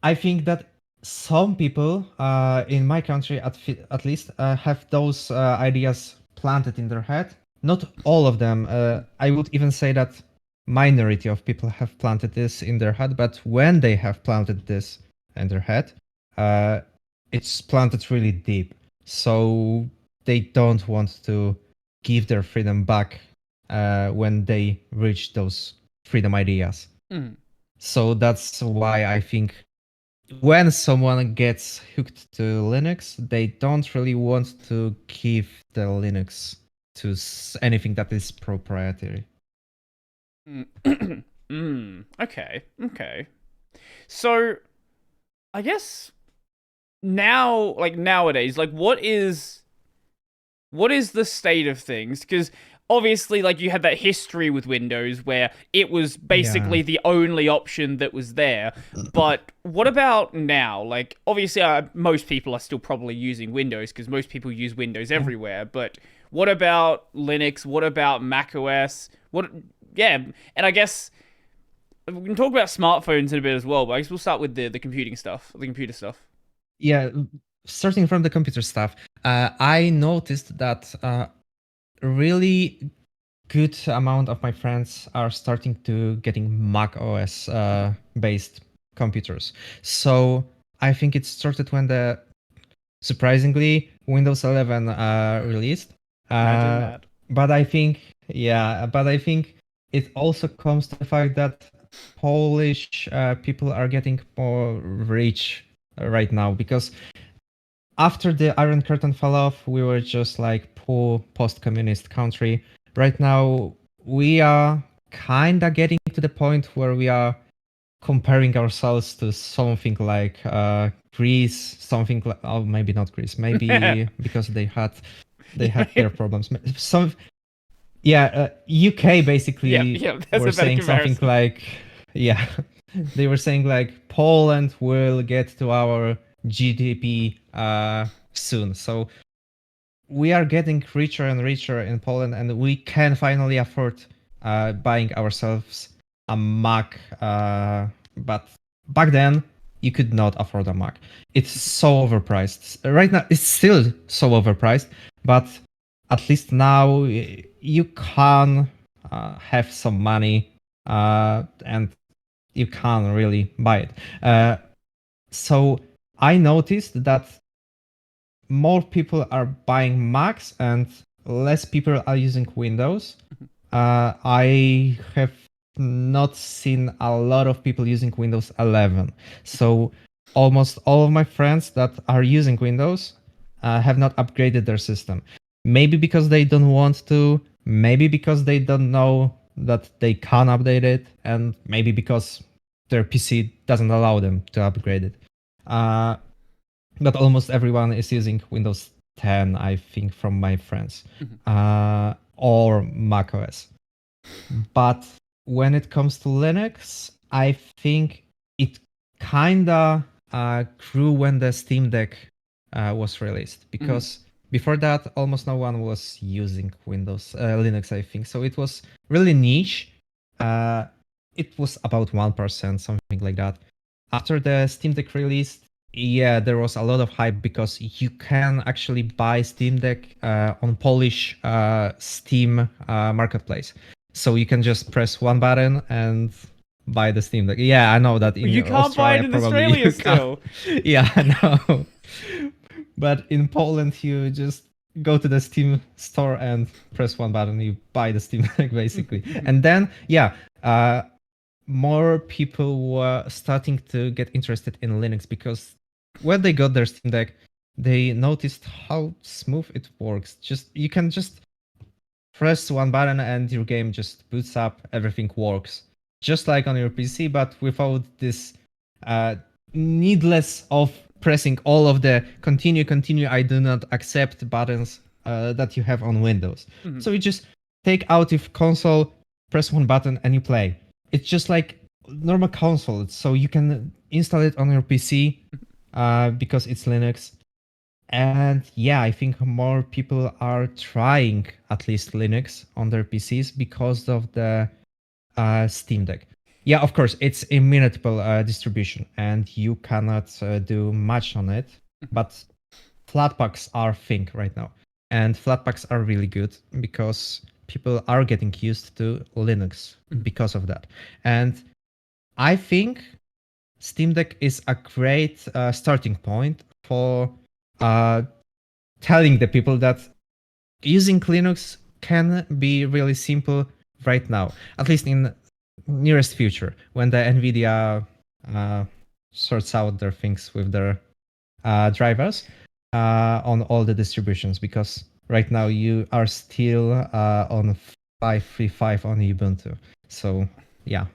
I think that some people in my country, at least, have those ideas planted in their head. Not all of them. I would even say that minority of people have planted this in their head. But when they have planted this in their head, it's planted really deep. So they don't want to give their freedom back when they reach those freedom ideas. So that's why I think when someone gets hooked to Linux, they don't really want to give the Linux to anything that is proprietary. Okay. So, I guess now, like nowadays, like what is the state of things? Because obviously, like you had that history with Windows where it was basically the only option that was there. But what about now? Like, obviously, most people are still probably using Windows because most people use Windows everywhere. But what about Linux? What about Mac OS? Yeah, and I guess we can talk about smartphones in a bit as well. But I guess we'll start with the computing stuff, the computer stuff. Yeah, starting from the computer stuff, I noticed that really good amount of my friends are starting to getting Mac OS based computers. So I think it started when the surprisingly Windows 11 released. Imagine that. But I think it also comes to the fact that Polish people are getting more rich right now, because after the Iron Curtain fell off, we were just like poor post-communist country. Right now, we are kinda getting to the point where we are comparing ourselves to something like Greece, something like, oh, maybe not Greece, maybe because they had their problems. Some, yeah, UK basically Yeah, that's were a better saying something comparison. like, yeah, they were saying like Poland will get to our GDP soon. So we are getting richer and richer in Poland, and we can finally afford buying ourselves a Mac. But back then, you could not afford a Mac. It's so overpriced. Right now, it's still so overpriced, but at least now you can have some money and you can really buy it. So I noticed that more people are buying Macs and less people are using Windows. I have not seen a lot of people using Windows 11. So almost all of my friends that are using Windows have not upgraded their system. Maybe because they don't want to, maybe because they don't know that they can update it, and maybe because their PC doesn't allow them to upgrade it. But almost everyone is using Windows 10, I think, from my friends, or macOS. But when it comes to Linux, I think it kinda grew when the Steam Deck was released, because before that, almost no one was using Linux, I think. So it was really niche. It was about 1%, something like that. After the Steam Deck released, yeah, there was a lot of hype because you can actually buy Steam Deck on Polish Steam marketplace. So you can just press one button and buy the Steam Deck. Yeah, I know that in You can't buy Australia it in probably Australia you still. can't. Yeah, I know. But in Poland, you just go to the Steam store and press one button. You buy the Steam Deck basically, and then more people were starting to get interested in Linux because when they got their Steam Deck, they noticed how smooth it works. You can just press one button and your game just boots up, everything works. Just like on your PC, but without this needless of pressing all of the continue, I do not accept buttons that you have on Windows. So you just take out your console, press one button, and you play. It's just like normal console, so you can install it on your PC because it's Linux. And yeah, I think more people are trying at least Linux on their PCs because of the Steam Deck. Yeah, of course, it's immutable distribution and you cannot do much on it, but Flatpaks are a thing right now. And Flatpaks are really good because people are getting used to Linux because of that. And I think Steam Deck is a great starting point for telling the people that using Linux can be really simple right now, at least in nearest future, when the NVIDIA sorts out their things with their drivers on all the distributions, because right now you are still on 5.3.5 on Ubuntu. So yeah.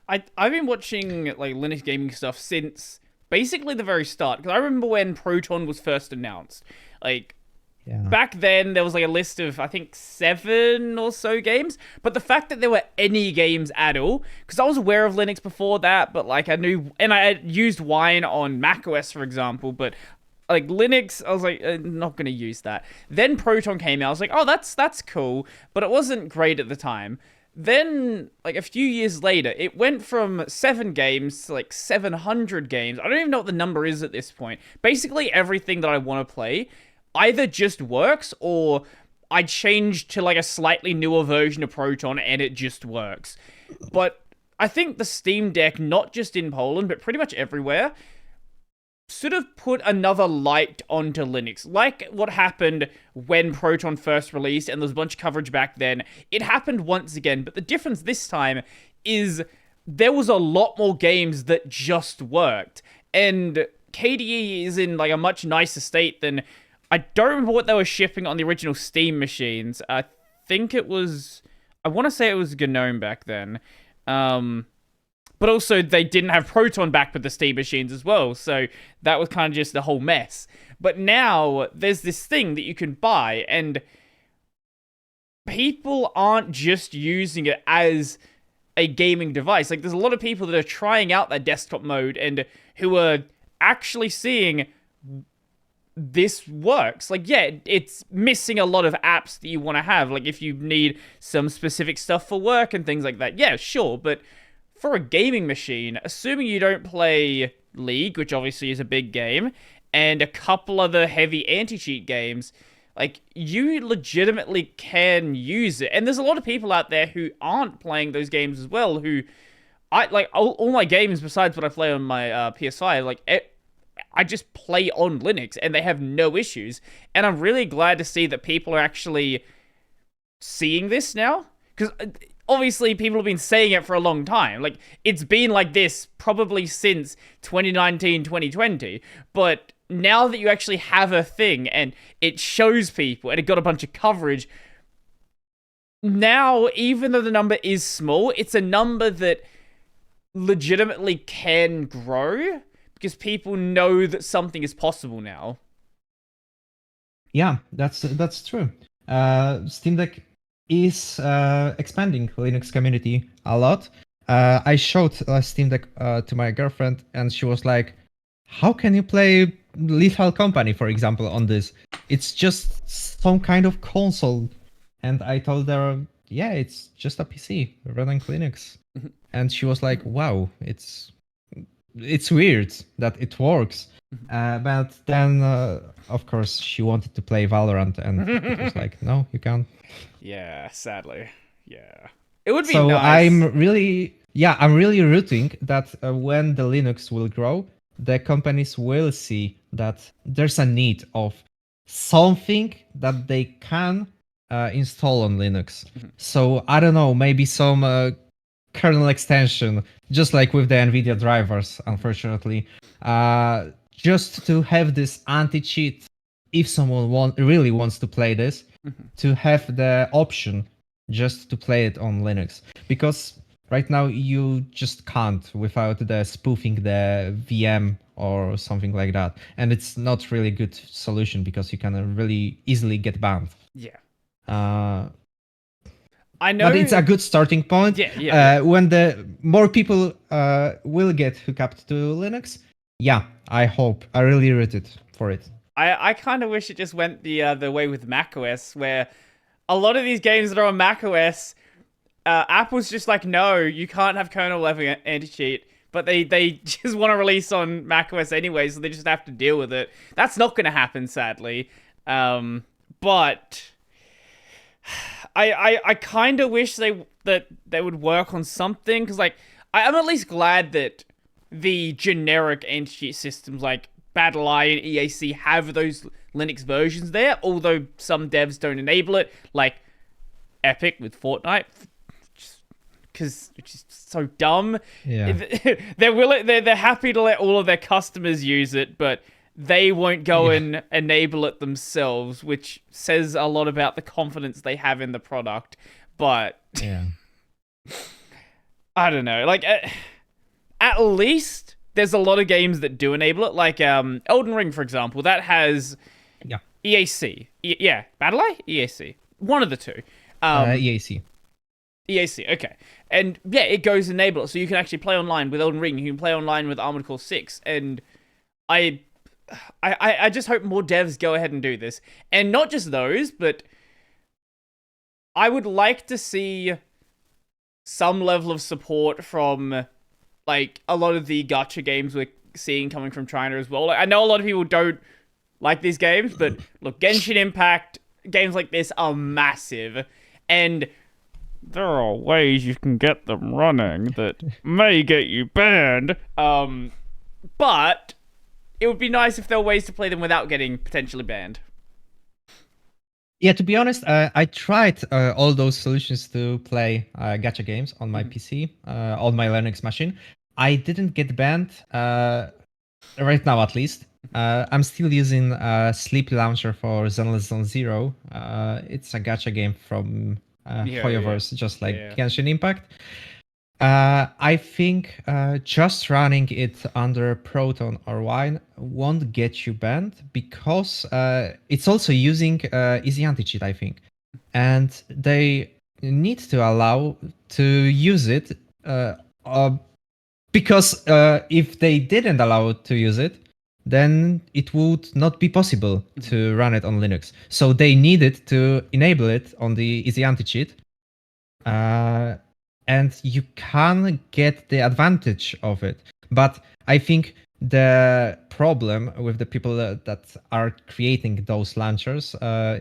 I've been watching like Linux gaming stuff since basically the very start, because I remember when Proton was first announced. Like back then there was like a list of I think 7 or so games, but the fact that there were any games at all, because I was aware of Linux before that, but like I knew, and I had used Wine on macOS for example, but like Linux, I was like, not gonna use that. Then Proton came out, I was like, oh, that's cool, but it wasn't great at the time. Then, like a few years later, it went from 7 games to like 700 games. I don't even know what the number is at this point. Basically, everything that I want to play either just works or I changed to like a slightly newer version of Proton and it just works. But I think the Steam Deck, not just in Poland, but pretty much everywhere, sort of put another light onto Linux. Like what happened when Proton first released, and there was a bunch of coverage back then. It happened once again, but the difference this time is there was a lot more games that just worked. And KDE is in like a much nicer state than... I don't remember what they were shipping on the original Steam machines. I think it was... I want to say it was GNOME back then. But also, they didn't have Proton back with the Steam machines as well, so that was kind of just the whole mess. But now, there's this thing that you can buy, and people aren't just using it as a gaming device. Like, there's a lot of people that are trying out that desktop mode, and who are actually seeing this works. Like, yeah, it's missing a lot of apps that you want to have. Like, if you need some specific stuff for work and things like that, yeah, sure, but... for a gaming machine, assuming you don't play League, which obviously is a big game, and a couple other heavy anti-cheat games, like, you legitimately can use it. And there's a lot of people out there who aren't playing those games as well, who... all my games, besides what I play on my PS5, like, I just play on Linux and they have no issues. And I'm really glad to see that people are actually seeing this now. Because obviously people have been saying it for a long time. Like, it's been like this probably since 2019, 2020. But now that you actually have a thing and it shows people and it got a bunch of coverage, now, even though the number is small, it's a number that legitimately can grow because people know that something is possible now. Yeah, that's true. Steam Deck is expanding Linux community a lot. I showed Steam Deck to my girlfriend, and she was like, "How can you play Lethal Company, for example, on this? It's just some kind of console." And I told her, "Yeah, it's just a PC running Linux." And she was like, "Wow, it's weird that it works." But then, of course, she wanted to play Valorant, and it was like, "No, you can't." Yeah, sadly. Yeah. It would be So nice. I'm really rooting that when the Linux will grow, the companies will see that there's a need of something that they can install on Linux. So I don't know, maybe some kernel extension, just like with the NVIDIA drivers, unfortunately, just to have this anti-cheat. If someone really wants to play this, to have the option just to play it on Linux, because right now you just can't without the spoofing the VM or something like that, and it's not really good solution because you can really easily get banned. Yeah. I know, but it's a good starting point. Yeah. When the more people will get hooked up to Linux, yeah, I really rooted for it. I kind of wish it just went the way with macOS, where a lot of these games that are on macOS, Apple's just like, no, you can't have kernel level anti-cheat, but they just want to release on macOS anyway, so they just have to deal with it. That's not going to happen, sadly. But I kind of wish that they would work on something, because like I'm at least glad that the generic anti-cheat systems like BattlEye and EAC have those Linux versions there, although some devs don't enable it, like Epic with Fortnite, which is so dumb. Yeah. They're happy to let all of their customers use it, but they won't go and enable it themselves, which says a lot about the confidence they have in the product. But yeah, I don't know. Like, at least there's a lot of games that do enable it. Like Elden Ring, for example, that has EAC. BattlEye? EAC. One of the two. EAC. EAC, okay. And yeah, it goes enable it, so you can actually play online with Elden Ring. You can play online with Armored Core 6. And I just hope more devs go ahead and do this. And not just those, but I would like to see some level of support from like a lot of the gacha games we're seeing coming from China as well. Like, I know a lot of people don't like these games, but look, Genshin Impact, games like this are massive, and there are ways you can get them running that may get you banned. But it would be nice if there were ways to play them without getting potentially banned. Yeah, to be honest, I tried all those solutions to play gacha games on my PC, on my Linux machine. I didn't get banned, right now at least. I'm still using Sleep Launcher for Zenless Zone Zero. It's a gacha game from Hoyoverse, just like Genshin Impact. I think just running it under Proton or Wine won't get you banned, because it's also using Easy Anti-Cheat, I think. And they need to allow to use it, because if they didn't allow to use it, then it would not be possible to run it on Linux. So they needed to enable it on the Easy Anti-Cheat. And you can get the advantage of it. But I think the problem with the people that are creating those launchers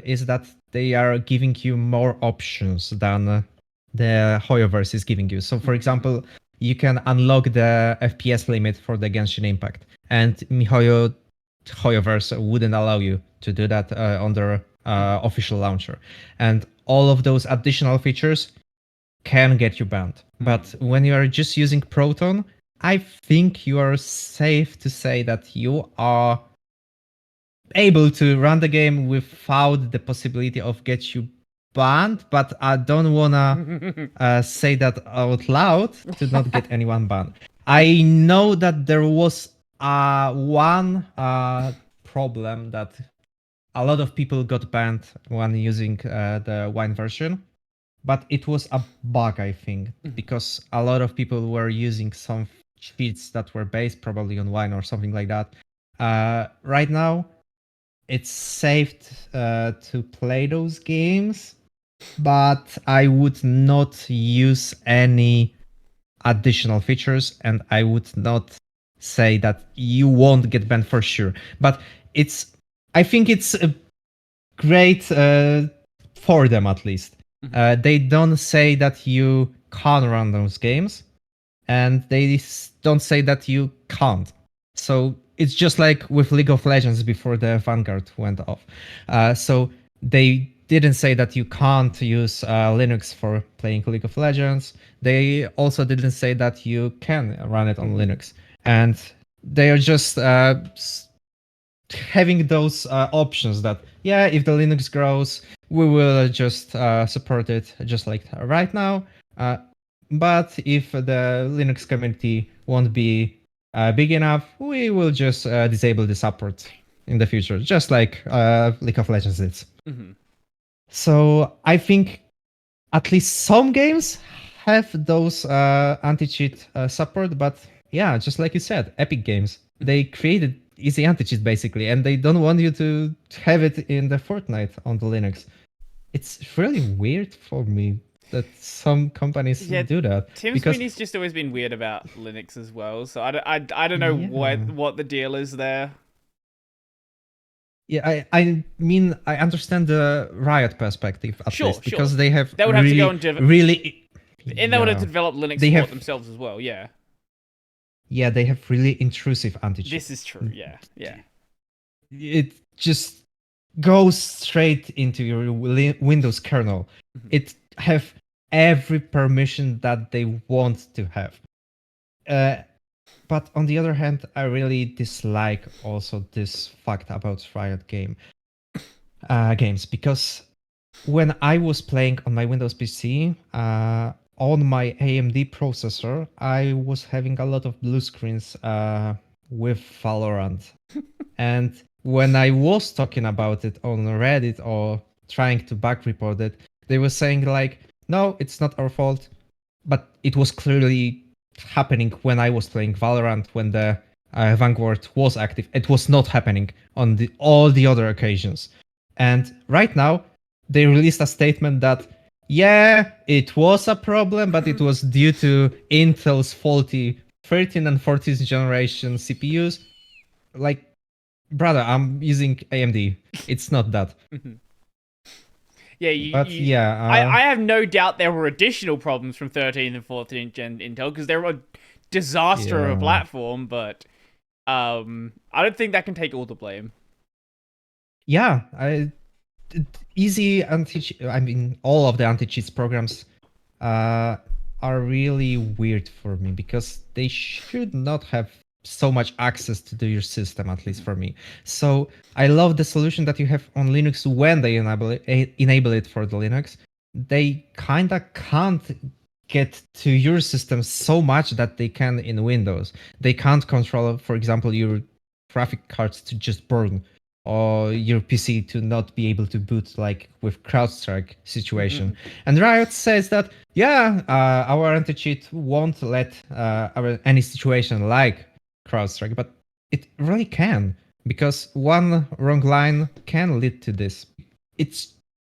is that they are giving you more options than the Hoyoverse is giving you. So, for example, you can unlock the FPS limit for the Genshin Impact. And Hoyoverse wouldn't allow you to do that on their official launcher. And all of those additional features can get you banned. But when you are just using Proton, I think you are safe to say that you are able to run the game without the possibility of get you banned, but I don't wanna say that out loud to not get anyone banned. I know that there was one problem that a lot of people got banned when using the wine version, but it was a bug, I think, because a lot of people were using some cheats that were based probably on wine or something like that. Right now, it's safe to play those games, but I would not use any additional features, and I would not say that you won't get banned for sure. But I think it's great for them at least. They don't say that you can run those games, and they don't say that you can't. So it's just like with League of Legends before the Vanguard went off. So they didn't say that you can't use Linux for playing League of Legends. They also didn't say that you can run it on Linux. And they are just having those options that, yeah, if the Linux grows, we will just support it just like right now. But if the Linux community won't be big enough, we will just disable the support in the future, just like League of Legends is. So I think at least some games have those anti-cheat support, but yeah, just like you said, Epic Games, they created easy anti-cheat basically, and they don't want you to have it in the Fortnite on the Linux. It's really weird for me that some companies do that. Tim Sweeney's just always been weird about Linux as well, so I don't know what the deal is there. Yeah, I mean, I understand the Riot perspective at least, because they would have to go and really, and they would have to develop Linux support themselves as well. Yeah. Yeah, they have really intrusive anti-cheat. This is true. Yeah. It just goes straight into your Windows kernel. It have every permission that they want to have. But on the other hand, I really dislike also this fact about Riot games, because when I was playing on my Windows PC, on my AMD processor, I was having a lot of blue screens with Valorant. And when I was talking about it on Reddit or trying to back report it, they were saying like, no, it's not our fault. But it was clearly happening when I was playing Valorant, when the Vanguard was active. It was not happening on all the other occasions. And right now, they released a statement that, yeah, it was a problem, but it was due to Intel's faulty 13th and 14th generation CPUs. Like, brother, I'm using AMD. It's not that. Yeah, I have no doubt there were additional problems from 13th and 14th gen Intel, because they're a disaster of a platform, but I don't think that can take all the blame. Yeah, all of the anti-cheat programs are really weird for me, because they should not have so much access to your system, at least for me. So I love the solution that you have on Linux when they enable it for the Linux. They kinda can't get to your system so much that they can in Windows. They can't control, for example, your graphic cards to just burn, or your PC to not be able to boot, like with CrowdStrike situation. And Riot says that, our anti-cheat won't let any situation like CrowdStrike, but it really can, because one wrong line can lead to this. It's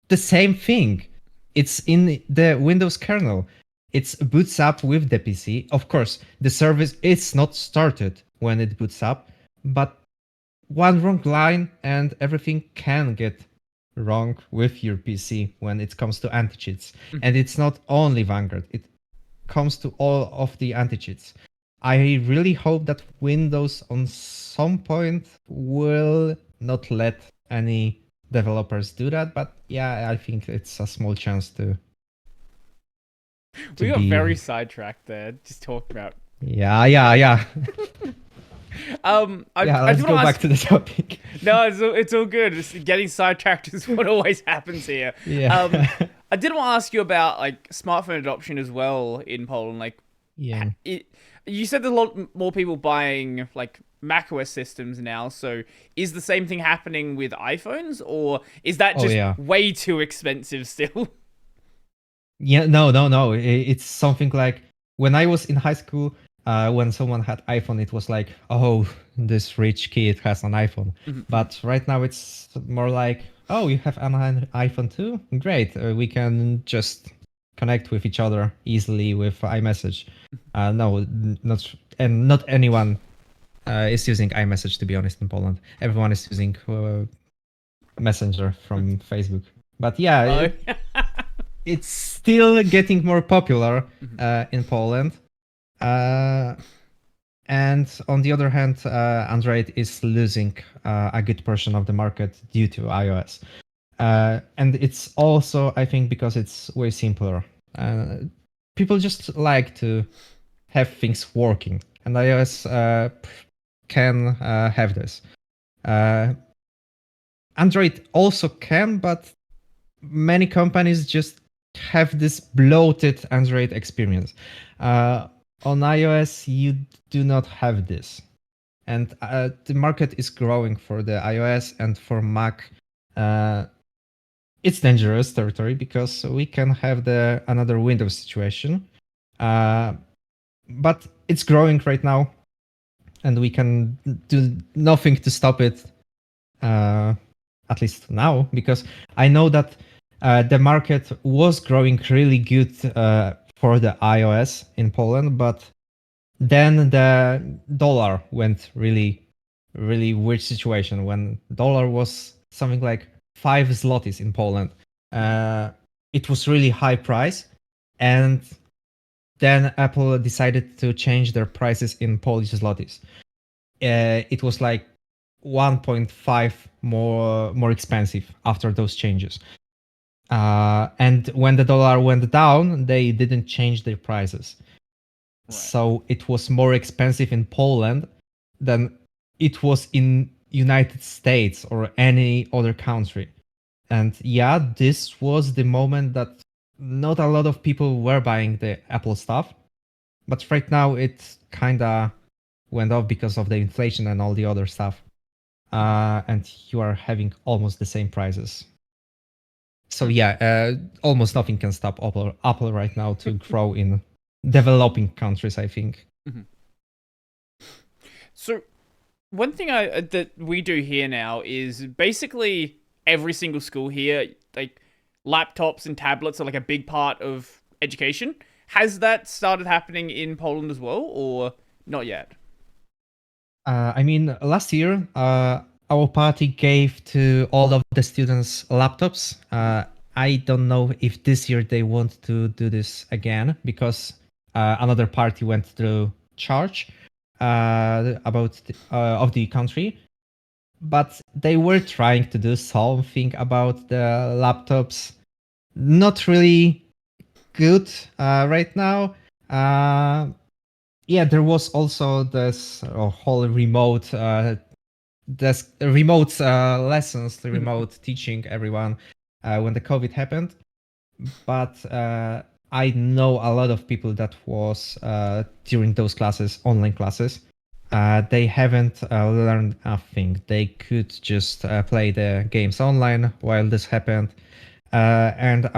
the same thing. It's in the Windows kernel. It boots up with the PC. Of course, the service is not started when it boots up, but one wrong line and everything can get wrong with your PC when it comes to anti-cheats. And it's not only Vanguard. It comes to all of the anti-cheats. I really hope that Windows on some point will not let any developers do that, but yeah, I think it's a small chance to We got be. very sidetracked there, just talking about. Yeah. Yeah, I Let's do go want to back ask. to the topic. No, it's all good. Just getting sidetracked is what always happens here. Yeah. I did want to ask you about like smartphone adoption as well in Poland. Like, Yeah. you said there's a lot more people buying like macOS systems now. So is the same thing happening with iPhones, or is that Oh, just yeah. way too expensive still? Yeah, no. It's something like when I was in high school, when someone had iPhone, it was like, oh, this rich kid has an iPhone. But right now it's more like, oh, you have an iPhone too? Great. We can just connect with each other easily with iMessage. No, not anyone is using iMessage, to be honest, in Poland. Everyone is using Messenger from Facebook. But yeah, Oh. it's still getting more popular in Poland. And on the other hand, Android is losing a good portion of the market due to iOS. And it's also, I think, because it's way simpler. People just like to have things working, and iOS can have this. Android also can, but many companies just have this bloated Android experience. On iOS, you do not have this. And the market is growing for the iOS, and for Mac. It's dangerous territory because we can have another Windows situation. But it's growing right now, and we can do nothing to stop it. At least now, because I know that the market was growing really good for the iOS in Poland, but then the dollar went really weird situation when dollar was something like 5 zlotys in Poland. It was really high price, and then Apple decided to change their prices in Polish zlotys. It was like 1.5 more expensive after those changes. And when the dollar went down, they didn't change their prices. Right. So it was more expensive in Poland than it was in United States or any other country. And yeah, this was the moment that not a lot of people were buying the Apple stuff. But right now it kind of went off because of the inflation and all the other stuff. And you are having almost the same prices. So yeah, almost nothing can stop Apple right now to grow in developing countries, I think. So one thing that we do here now is basically every single school here, like laptops and tablets are like a big part of education. Has that started happening in Poland as well, or not yet? I mean, last year, our party gave to all of the students laptops. I don't know if this year they want to do this again, because another party went through charge about of the country. But they were trying to do something about the laptops. Not really good right now. Yeah, there was also this whole remote lessons, the remote teaching everyone when the COVID happened. But I know a lot of people that was during those classes, online classes. They haven't learned nothing. They could just play the games online while this happened. And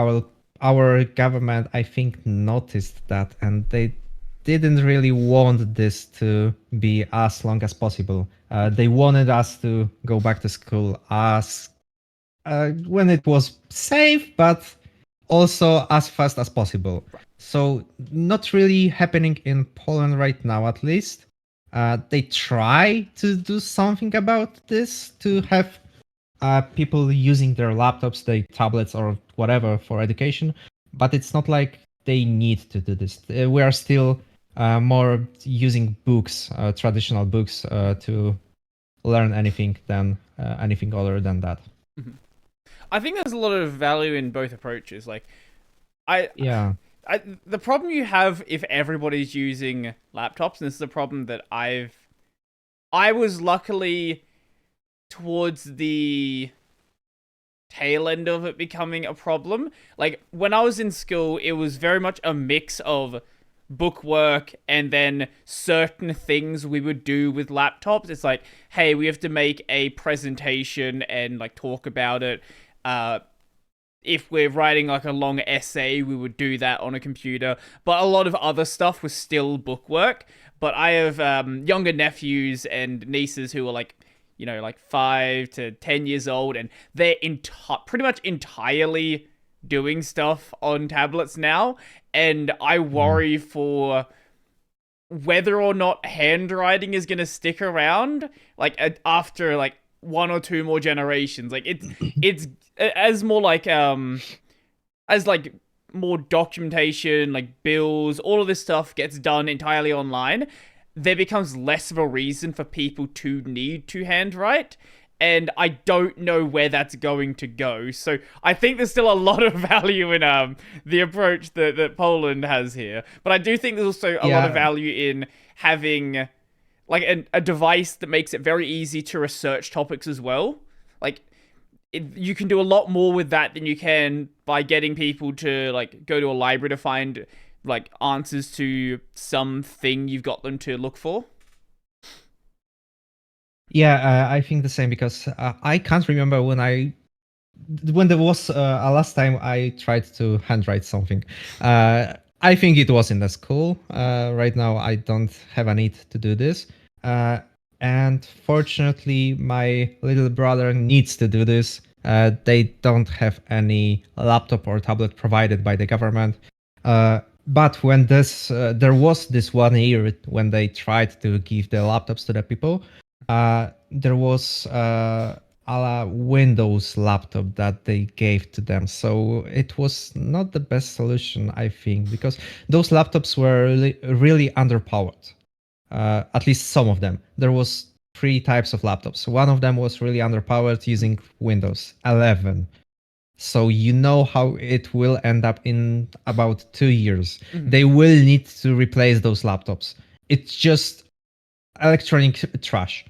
our government, I think, noticed that, and they didn't really want this to be as long as possible. They wanted us to go back to school as when it was safe, but also as fast as possible. So not really happening in Poland right now, at least. They try to do something about this, to have people using their laptops, their tablets, or whatever for education, but it's not like they need to do this. We are still more using books, traditional books, to learn anything than anything other than that. I think there's a lot of value in both approaches. Like, I, Yeah. the problem you have if everybody's using laptops, and this is a problem that I was luckily towards the tail end of it becoming a problem. Like, when I was in school, it was very much a mix of book work and then certain things we would do with laptops. It's like, hey, we have to make a presentation and like talk about it. If we're writing like a long essay, we would do that on a computer. But a lot of other stuff was still book work. But I have younger nephews and nieces who are like, like 5 to 10 years old, and they're pretty much entirely doing stuff on tablets now. And I worry for whether or not handwriting is going to stick around, like after like one or two more generations. Like it's as more like as like more documentation, like bills, all of this stuff gets done entirely online, there becomes less of a reason for people to need to handwrite. And I don't know where that's going to go. So I think there's still a lot of value in the approach that Poland has here. But I do think there's also a lot of value in having like a device that makes it very easy to research topics as well. Like, you can do a lot more with that than you can by getting people to like go to a library to find like answers to something you've got them to look for. Yeah, I think the same, because I can't remember when there was a last time I tried to handwrite something. I think it was in the school. Right now, I don't have a need to do this. And fortunately, my little brother needs to do this. They don't have any laptop or tablet provided by the government. But when there was this 1 year when they tried to give the laptops to the people, there was a Windows laptop that they gave to them. So it was not the best solution, I think, because those laptops were really underpowered. At least some of them. There was 3 types of laptops. One of them was really underpowered using Windows 11. So you know how it will end up in about 2 years. They will need to replace those laptops. It's just electronic trash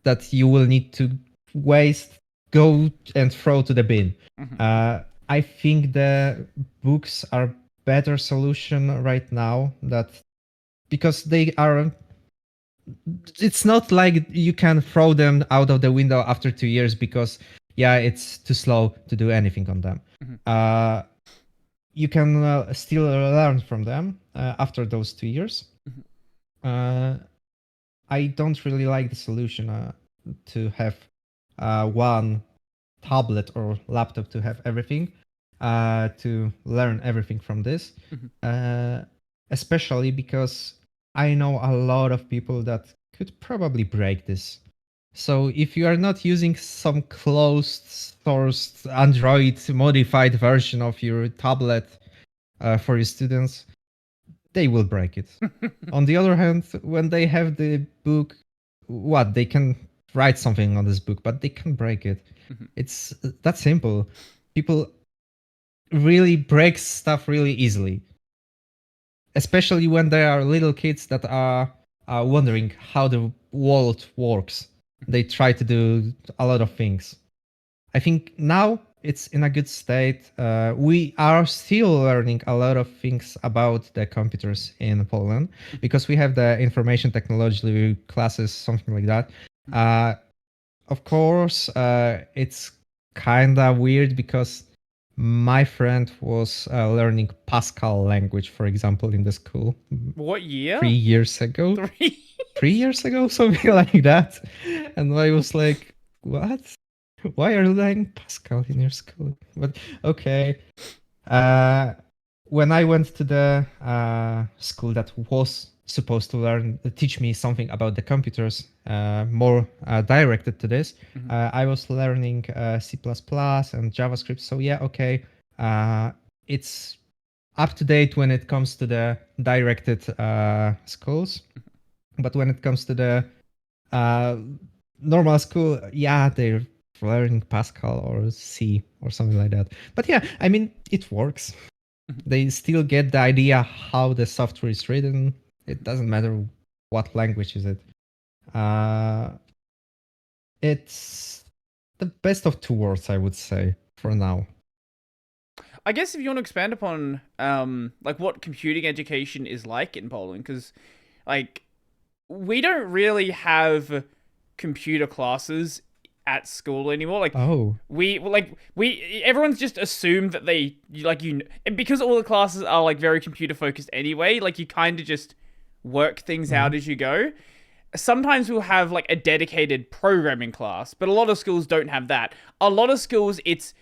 that you will need to waste, go and throw to the bin. I think the books are better solution right now, because they are. It's not like you can throw them out of the window after 2 years because it's too slow to do anything on them. You can still learn from them after those 2 years. I don't really like the solution to have one tablet or laptop to have everything, to learn everything from this, especially because I know a lot of people that could probably break this. So if you are not using some closed sourced Android modified version of your tablet for your students, they will break it. On the other hand, when they have the book, they can write something on this book, but they can break it. It's that simple. People really break stuff really easily, especially when there are little kids that are wondering how the world works. They try to do a lot of things. I think now it's in a good state. We are still learning a lot of things about the computers in Poland because we have the information technology classes, something like that. Of course, it's kind of weird because my friend was learning Pascal language, for example, in the school. What year? 3 years ago. 3 3 years ago, something like that. And I was like, what? Why are you learning Pascal in your school? But okay. When I went to the school that was supposed to teach me something about the computers, more directed to this, I was learning C++ and JavaScript. So yeah, okay, it's up to date when it comes to the directed schools, but when it comes to the normal school, yeah, they're learning Pascal or C or something like that. But yeah, I mean, it works. They still get the idea how the software is written. It doesn't matter what language is it. It's the best of two worlds, I would say, for now. I guess if you want to expand upon like what computing education is like in Poland, because like we don't really have computer classes at school anymore. Like Oh, we everyone's just assumed that they like you and because all the classes are like very computer focused anyway, like you kind of just work things out as you go. Sometimes we'll have like a dedicated programming class, but a lot of schools don't have that. A lot of schools it's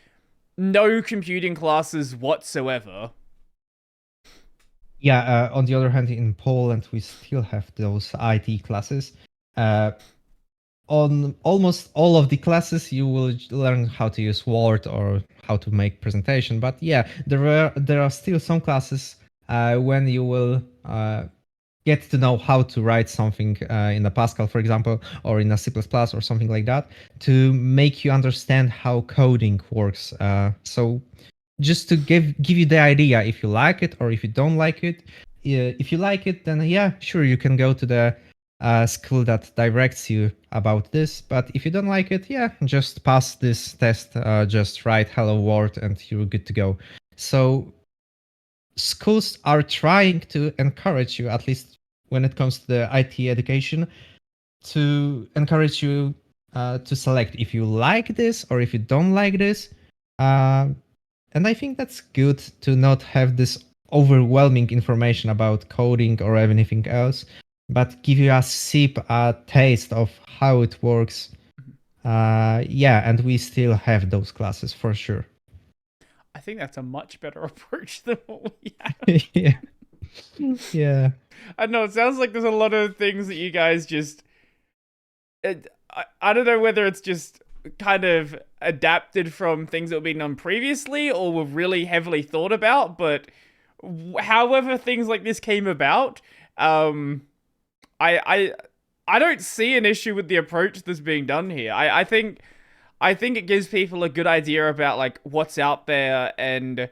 no computing classes whatsoever. yeah. On the other hand, in Poland, we still have those IT classes. On almost all of the classes, you will learn how to use Word or how to make presentation. But yeah, there are still some classes when you will get to know how to write something in a Pascal, for example, or in a C++ or something like that, to make you understand how coding works. So just to give you the idea if you like it or if you don't like it. If you like it, then yeah, sure, you can go to the school that directs you about this. But if you don't like it, yeah, just pass this test, just write hello world and you're good to go. So schools are trying to encourage you, at least when it comes to the IT education, to encourage you to select if you like this or if you don't like this. And I think that's good to not have this overwhelming information about coding or anything else, but give you a sip, a taste of how it works. Yeah, and we still have those classes for sure. I think that's a much better approach than what we have. Yeah. Yeah. I don't know. It sounds like there's a lot of things that you guys just. I don't know whether it's just kind of adapted from things that were being done previously or were really heavily thought about, but however things like this came about, I don't see an issue with the approach that's being done here. I think it gives people a good idea about like what's out there and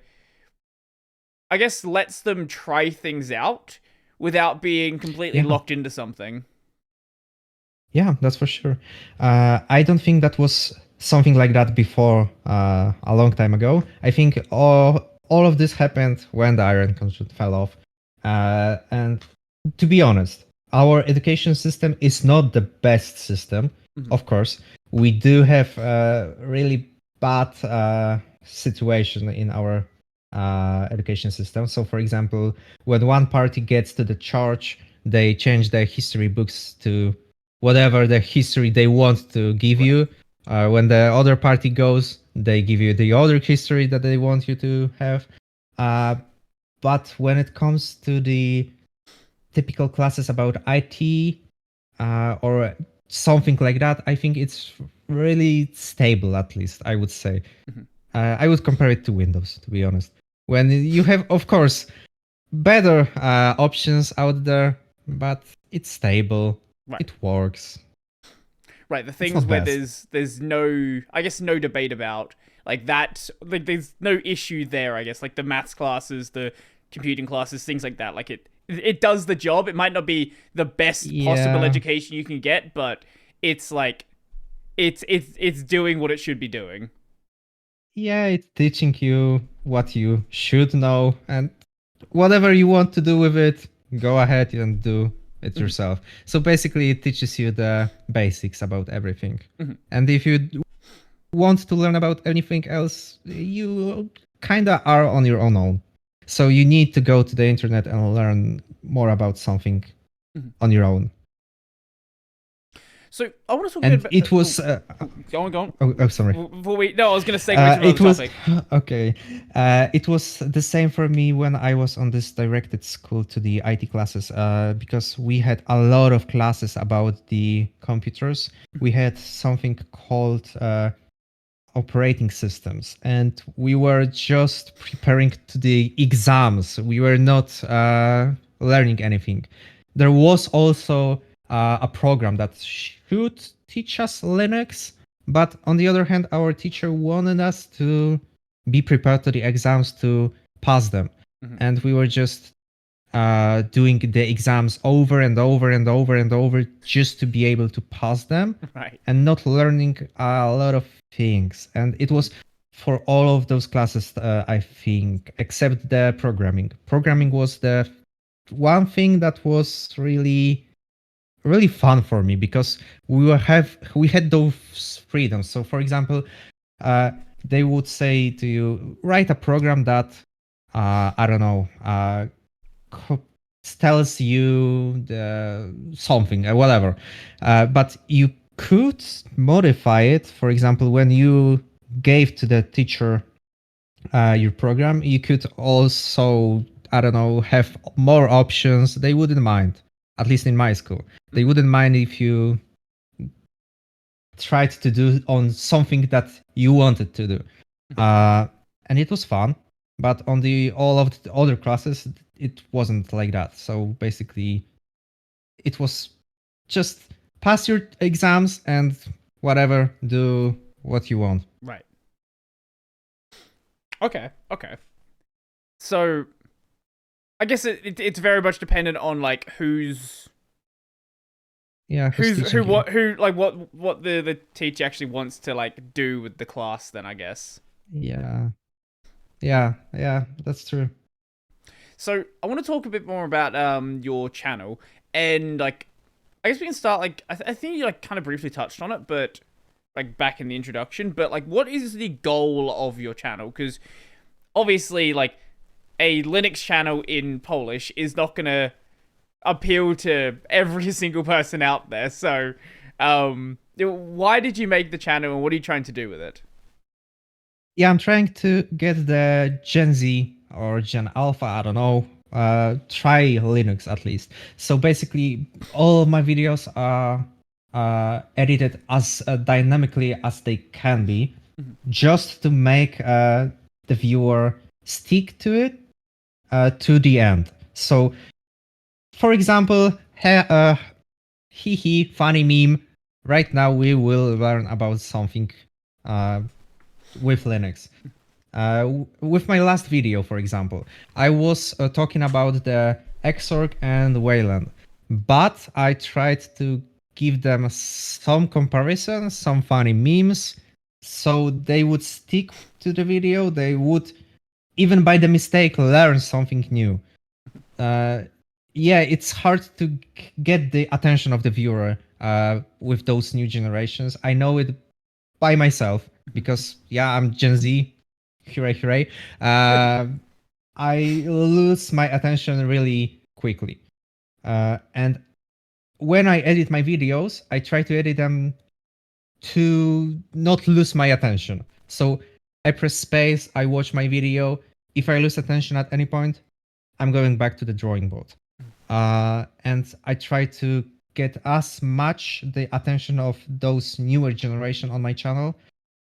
I guess lets them try things out without being completely Yeah. locked into something. Yeah, that's for sure. I don't think that was something like that before a long time ago. I think all of this happened when the Iron Curtain fell off. And to be honest, our education system is not the best system, of course. We do have a really bad situation in our education system. So, for example, when one party gets to the charge, they change their history books to whatever the history they want to give you. When the other party goes, they give you the other history that they want you to have. But when it comes to the typical classes about IT or something like that, I think it's really stable, at least, I would say. I would compare it to Windows, to be honest. When you have, of course, better options out there, but it's stable. Right. It works. Right, the things where there's no, I guess, no debate about like that, like there's no issue there. I guess like the maths classes, the computing classes, things like that. Like it does the job. It might not be the best possible education you can get, but it's like it's doing what it should be doing. Yeah, it's teaching you what you should know, and whatever you want to do with it, go ahead and do it yourself. So basically, it teaches you the basics about everything. And if you want to learn about anything else, you kind of are on your own. So you need to go to the internet and learn more about something on your own. So I want to talk And about it was go on. Oh, sorry. No, I was going to segue to It another was topic. okay. It was the same for me when I was on this directed school to the IT classes, because we had a lot of classes about the computers. We had something called operating systems, and we were just preparing to the exams. We were not learning anything. There was also a program that should teach us Linux, but on the other hand, our teacher wanted us to be prepared to the exams to pass them. And we were just doing the exams over and over and over and over just to be able to pass them, Right. and not learning a lot of things. And it was for all of those classes, I think, except the programming. Programming was the one thing that was really fun for me, because we had those freedoms. So for example, they would say to you, write a program that I don't know, tells you something, whatever, but you could modify it. For example, when you gave to the teacher your program, you could also, I don't know, have more options. They wouldn't mind, at least in my school. They wouldn't mind if you tried to do on something that you wanted to do. And it was fun. But on all of the other classes, it wasn't like that. So basically, it was just pass your exams and whatever, do what you want. Right. Okay. So, I guess it's very much dependent on like who's what the teacher actually wants to like do with the class. Then I guess. Yeah, that's true. So I want to talk a bit more about your channel, and like I guess we can start like I think you like kind of briefly touched on it, but like back in the introduction. But like, what is the goal of your channel? Because obviously, like a Linux channel in Polish is not gonna appeal to every single person out there. So, why did you make the channel, and what are you trying to do with it? Yeah, I'm trying to get the Gen Z or Gen Alpha, I don't know, try Linux at least. So basically, all of my videos are edited as dynamically as they can be, just to make the viewer stick to it to the end. So, for example, funny meme. Right now, we will learn about something with Linux. With my last video, for example, I was talking about the Xorg and Wayland, but I tried to give them some comparisons, some funny memes, so they would stick to the video. They would, even by the mistake, learn something new. Yeah, it's hard to get the attention of the viewer with those new generations. I know it by myself, because I'm Gen Z, hooray. I lose my attention really quickly, and when I edit my videos, I try to edit them to not lose my attention. So I press space, I watch my video. If I lose attention at any point, I'm going back to the drawing board, and I try to get as much the attention of those newer generation on my channel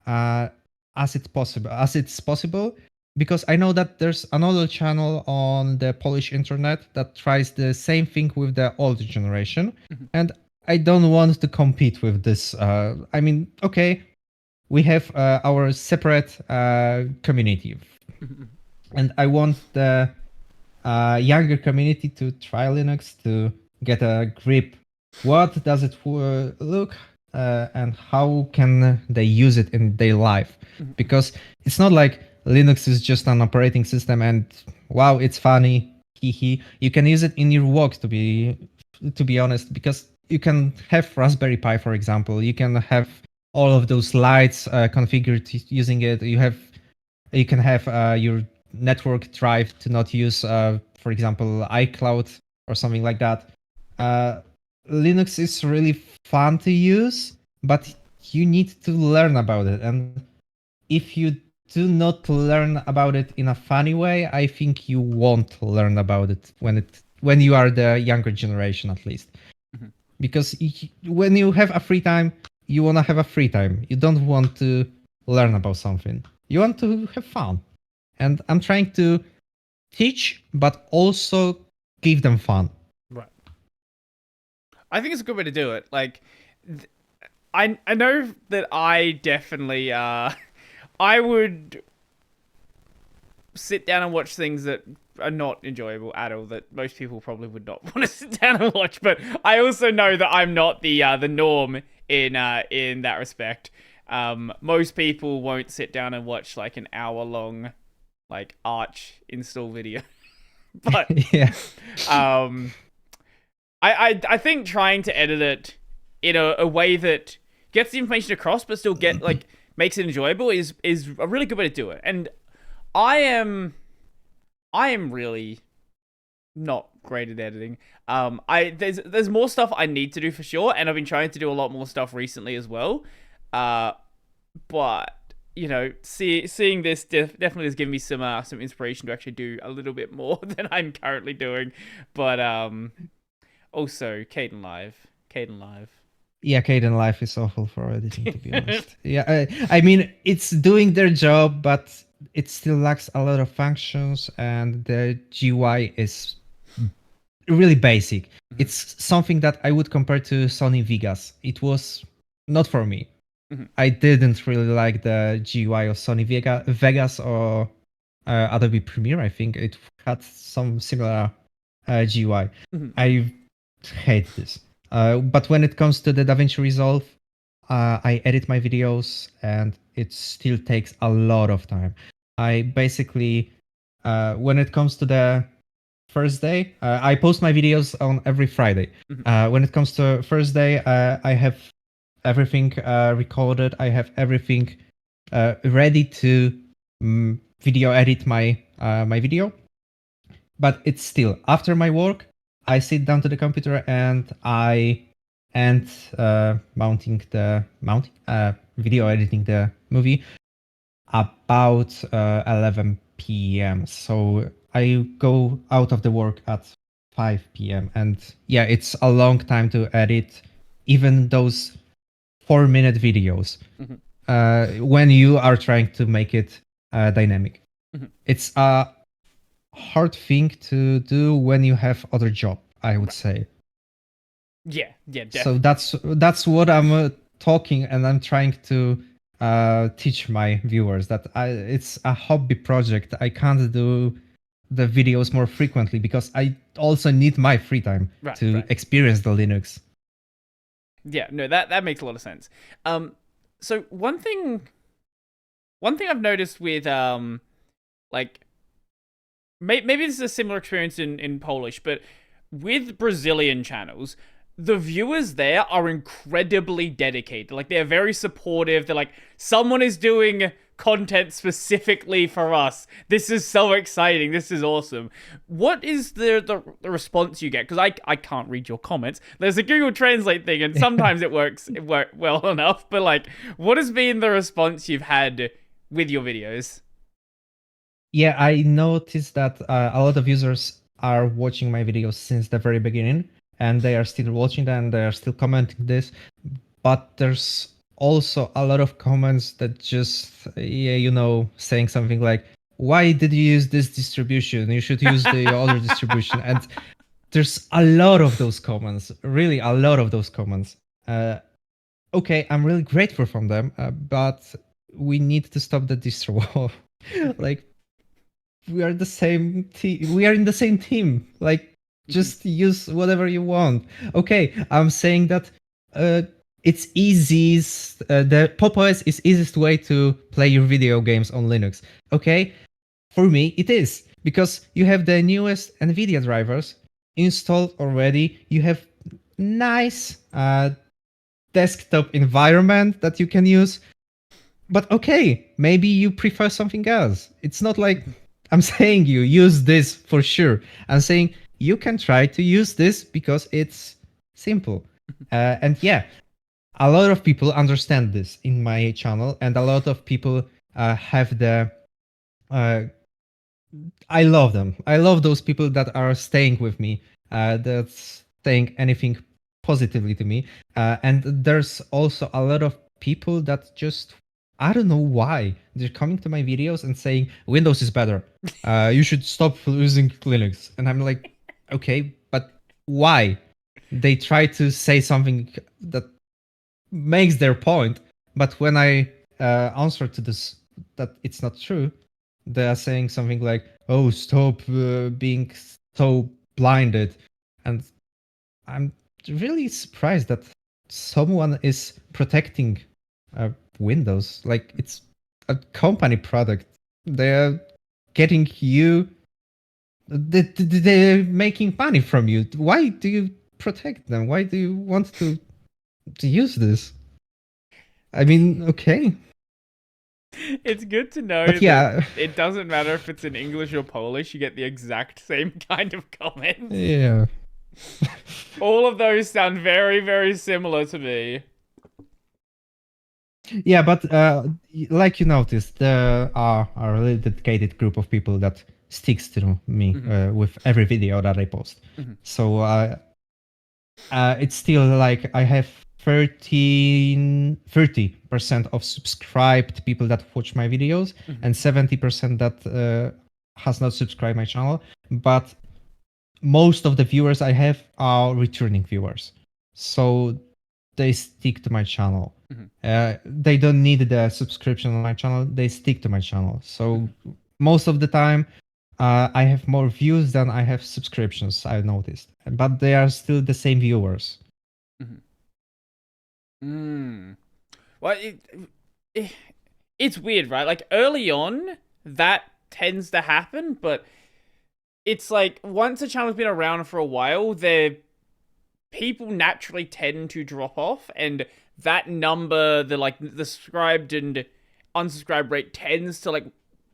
as it's possible, because I know that there's another channel on the Polish internet that tries the same thing with the older generation, and I don't want to compete with this. I mean, okay, we have our separate community, and I want the younger community to try Linux, to get a grip. What does it look, and how can they use it in their life? Because it's not like Linux is just an operating system and wow, it's funny, hee. You can use it in your work, to be honest, because you can have Raspberry Pi, for example. You can have all of those lights configured using it. You can have your network drive to not use, for example, iCloud or something like that. Linux is really fun to use, but you need to learn about it. And if you do not learn about it in a funny way, I think you won't learn about it when you are the younger generation, at least. Because when you have a free time, you want to have a free time. You don't want to learn about something. You want to have fun. And I'm trying to teach, but also give them fun. Right. I think it's a good way to do it. Like, I know that I definitely I would sit down and watch things that are not enjoyable at all, that most people probably would not want to sit down and watch. But I also know that I'm not the norm in that respect. Most people won't sit down and watch like an hour long like Arch install video. But Yeah. I think trying to edit it in a way that gets the information across but still makes it enjoyable is a really good way to do it. And I am really not great at editing. There's more stuff I need to do for sure, and I've been trying to do a lot more stuff recently as well. But you know, seeing this definitely has given me some inspiration to actually do a little bit more than I'm currently doing. But also Caden Live. Yeah, Caden Life is awful for editing, to be honest. Yeah, I mean, it's doing their job, but it still lacks a lot of functions, and the GUI is really basic. It's something that I would compare to Sony Vegas. It was not for me. I didn't really like the GUI of Sony Vegas or Adobe Premiere. I think it had some similar GUI. I hate this. But when it comes to the DaVinci Resolve, I edit my videos and it still takes a lot of time. I basically, when it comes to the first day, I post my videos on every Friday. When it comes to first day, I have everything recorded. I have everything ready to video edit my video. But it's still after my work. I sit down to the computer and I end video editing the movie about 11 p.m. So I go out of the work at 5 p.m. and yeah, it's a long time to edit even those 4-minute videos when you are trying to make it dynamic. It's a hard thing to do when you have other job, I would say. Yeah, definitely. So that's what I'm talking, and I'm trying to teach my viewers that it's a hobby project. I can't do the videos more frequently because I also need my free time to experience the Linux. Yeah, no, that makes a lot of sense. So one thing I've noticed with like maybe this is a similar experience in Polish, but with Brazilian channels, the viewers there are incredibly dedicated. Like, they're very supportive. They're like, someone is doing content specifically for us. This is so exciting. This is awesome. What is the response you get? Because I can't read your comments. There's a Google Translate thing, and sometimes it works well enough. But like, what has been the response you've had with your videos? Yeah, I noticed that a lot of users are watching my videos since the very beginning, and they are still watching them, they are still commenting this. But there's also a lot of comments that just, saying something like, why did you use this distribution? You should use the other distribution. And there's a lot of those comments, really a lot of those comments. Okay, I'm really grateful from them, but we need to stop the distro war. Like, we are the same team. We are in the same team. Like, just use whatever you want. Okay, I'm saying that it's easy. The Pop! OS is easiest way to play your video games on Linux. Okay, for me it is, because you have the newest NVIDIA drivers installed already. You have nice desktop environment that you can use. But okay, maybe you prefer something else. It's not like I'm saying you use this for sure. I'm saying you can try to use this because it's simple. And yeah, a lot of people understand this in my channel, and a lot of people have the... I love them. I love those people that are staying with me, that's saying anything positively to me. And there's also a lot of people that just I don't know why they're coming to my videos and saying Windows is better. You should stop using Linux. And I'm like, okay, but why? They try to say something that makes their point, but when I answer to this that it's not true, they are saying something like, "Oh, stop being so blinded," and I'm really surprised that someone is protecting Windows. Like it's a company product. They're getting you. They're making money from you. Why do you protect them? Why do you want to use this? I mean, okay, It's good to know but that yeah, it doesn't matter if it's in English or Polish, you get the exact same kind of comments. yeah. All of those sound very, very similar to me. Yeah, but like you noticed, there are a really dedicated group of people that sticks to me with every video that I post. So it's still like I have 30% of subscribed people that watch my videos and 70% that has not subscribed my channel. But most of the viewers I have are returning viewers. So they stick to my channel. They don't need the subscription on my channel. They stick to my channel. So most of the time, I have more views than I have subscriptions. I've noticed, but they are still the same viewers. Well, it's weird, right? Like early on, that tends to happen, but it's like once a channel's been around for a while, people naturally tend to drop off, and that number, the subscribed and unsubscribed rate tends to like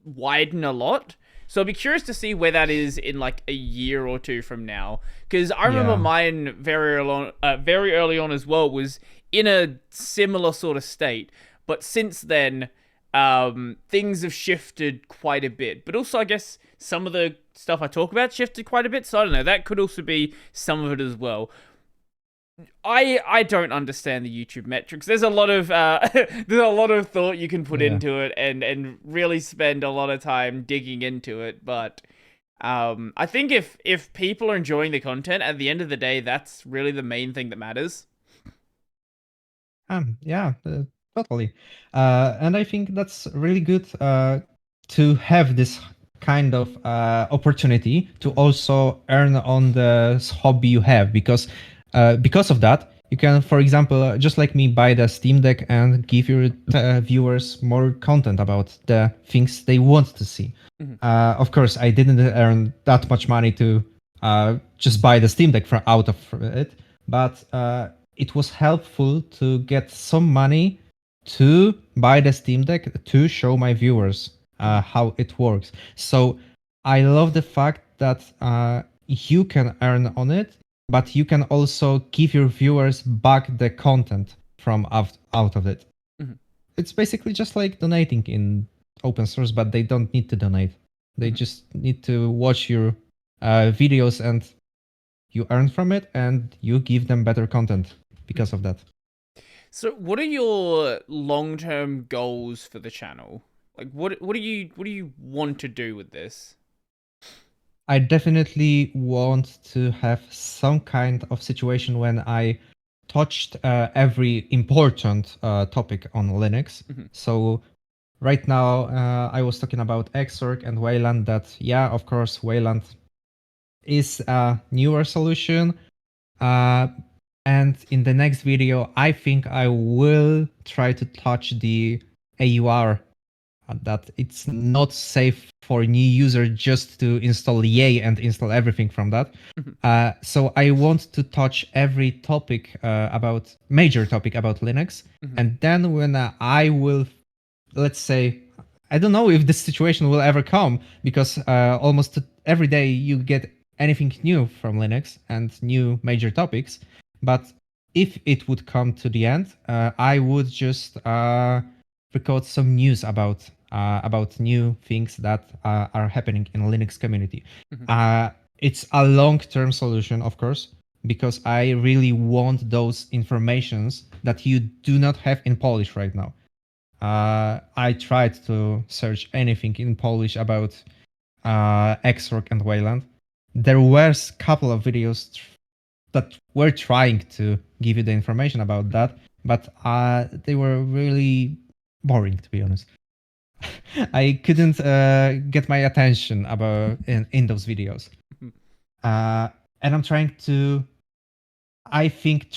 widen a lot. So I'd be curious to see where that is in like a year or two from now, because I remember mine very early on as well was in a similar sort of state, but since then things have shifted quite a bit. But also, I guess some of the stuff I talk about shifted quite a bit, so I don't know, that could also be some of it as well. I don't understand the YouTube metrics. There's a lot of there's a lot of thought you can put into it and really spend a lot of time digging into it. But I think if people are enjoying the content, at the end of the day, that's really the main thing that matters. Yeah, totally. And I think that's really good to have this kind of opportunity to also earn on the hobby you have, because of that, you can, for example, just like me, buy the Steam Deck and give your viewers more content about the things they want to see. Of course, I didn't earn that much money to just buy the Steam Deck out of it, but it was helpful to get some money to buy the Steam Deck to show my viewers how it works. So I love the fact that you can earn on it, but you can also give your viewers back the content from out of it. It's basically just like donating in open source, but they don't need to donate. They just need to watch your videos and you earn from it and you give them better content because of that. So, what are your long-term goals for the channel? Like, what do you want to do with this? I definitely want to have some kind of situation when I touched every important topic on Linux. So right now, I was talking about Xorg and Wayland. That, yeah, of course, Wayland is a newer solution. And in the next video, I think I will try to touch the AUR, that it's not safe for new user just to install Yay and install everything from that. So I want to touch every topic major topic about Linux. And then when I will, let's say, I don't know if this situation will ever come, because almost every day you get anything new from Linux and new major topics. But if it would come to the end, I would just record some news about new things that are happening in Linux community. It's a long-term solution, of course, because I really want those informations that you do not have in Polish right now. I tried to search anything in Polish about Xorg and Wayland. There were a couple of videos that were trying to give you the information about that, but they were really boring, to be honest. I couldn't get my attention about in those videos. And I'm trying to, I think,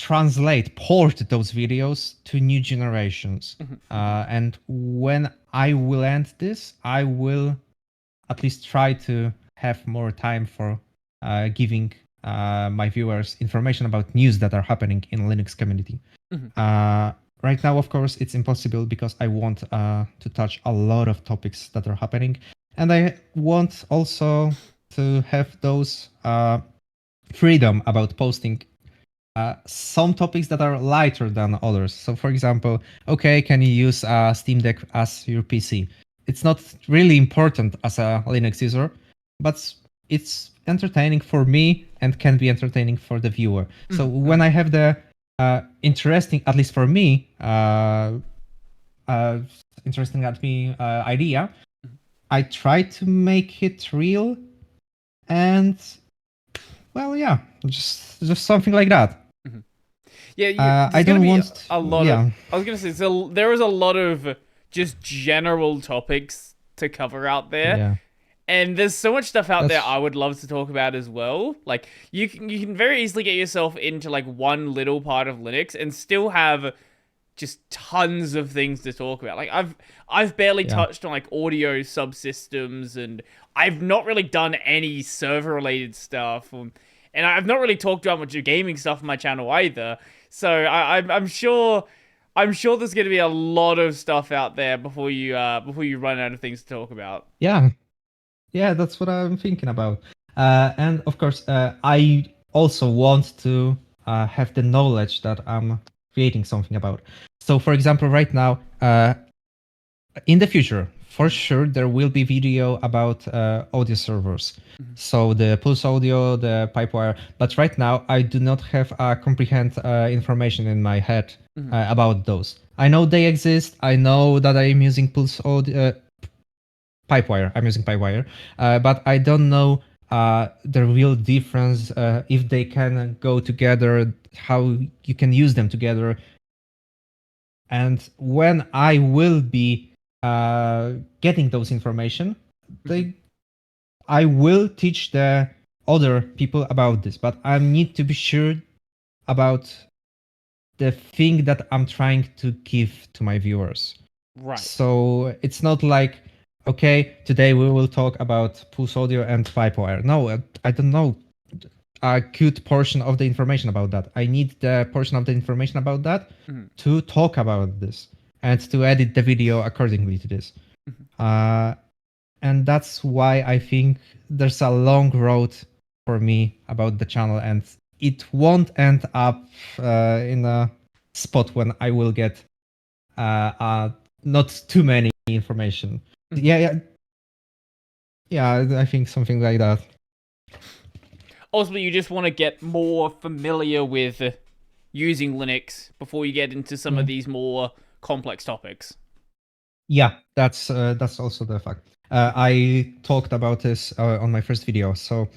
port those videos to new generations. And when I will end this, I will at least try to have more time for giving my viewers information about news that are happening in Linux community. Right now, of course, it's impossible because I want to touch a lot of topics that are happening. And I want also to have those freedom about posting some topics that are lighter than others. So, for example, okay, can you use Steam Deck as your PC? It's not really important as a Linux user, but it's entertaining for me and can be entertaining for the viewer. So when I have the interesting, at least for me, interesting at me idea, I try to make it real, and well, yeah, just something like that. Yeah, I don't want a lot of. I was gonna say there is a lot of just general topics to cover out there. Yeah. And there's so much stuff out there I would love to talk about as well. Like you can very easily get yourself into like one little part of Linux and still have just tons of things to talk about. Like I've barely touched on like audio subsystems, and I've not really done any server related stuff, and I've not really talked about much of gaming stuff on my channel either. So I'm sure there's going to be a lot of stuff out there before you run out of things to talk about. Yeah, that's what I'm thinking about. And of course, I also want to have the knowledge that I'm creating something about. So, for example, right now, in the future, for sure, there will be video about audio servers. So the Pulse Audio, the Pipewire. But right now, I do not have comprehend information in my head about those. I know they exist. I know that I'm using Pulse Audio. Pipewire. I'm using Pipewire, but I don't know the real difference, if they can go together, how you can use them together. And when I will be getting those information, I will teach the other people about this. But I need to be sure about the thing that I'm trying to give to my viewers. Right. So it's not like, okay, today we will talk about Pulse Audio and Pipewire. No, I don't know a good portion of the information about that. I need the portion of the information about that to talk about this and to edit the video accordingly to this. And that's why I think there's a long road for me about the channel, and it won't end up in a spot when I will get not too many information. Yeah, I think something like that. Ultimately, you just want to get more familiar with using Linux before you get into some of these more complex topics. Yeah, that's also the fact. I talked about this on my first video. So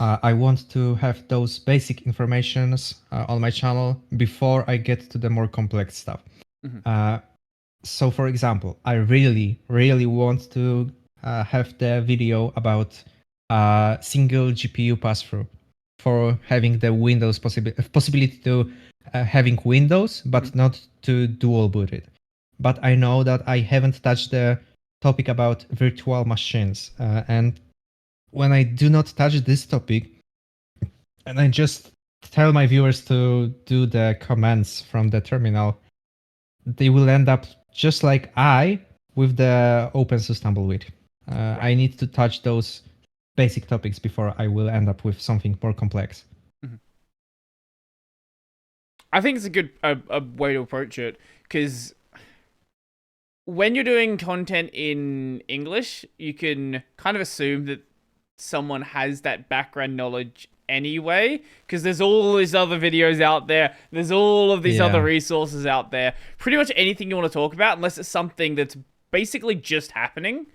I want to have those basic informations on my channel before I get to the more complex stuff. So, for example, I really, really want to have the video about single GPU pass-through for having the Windows possibility to having Windows, but not to dual boot it. But I know that I haven't touched the topic about virtual machines. And when I do not touch this topic, and I just tell my viewers to do the commands from the terminal, they will end up just like I with the OpenSUSE tumbleweed. I need to touch those basic topics before I will end up with something more complex. I think it's a good a way to approach it, because when you're doing content in English, you can kind of assume that someone has that background knowledge anyway, because there's all these other videos out there. There's all of these other Yeah. resources out there. Pretty much anything you want to talk about, unless it's something that's basically just happening,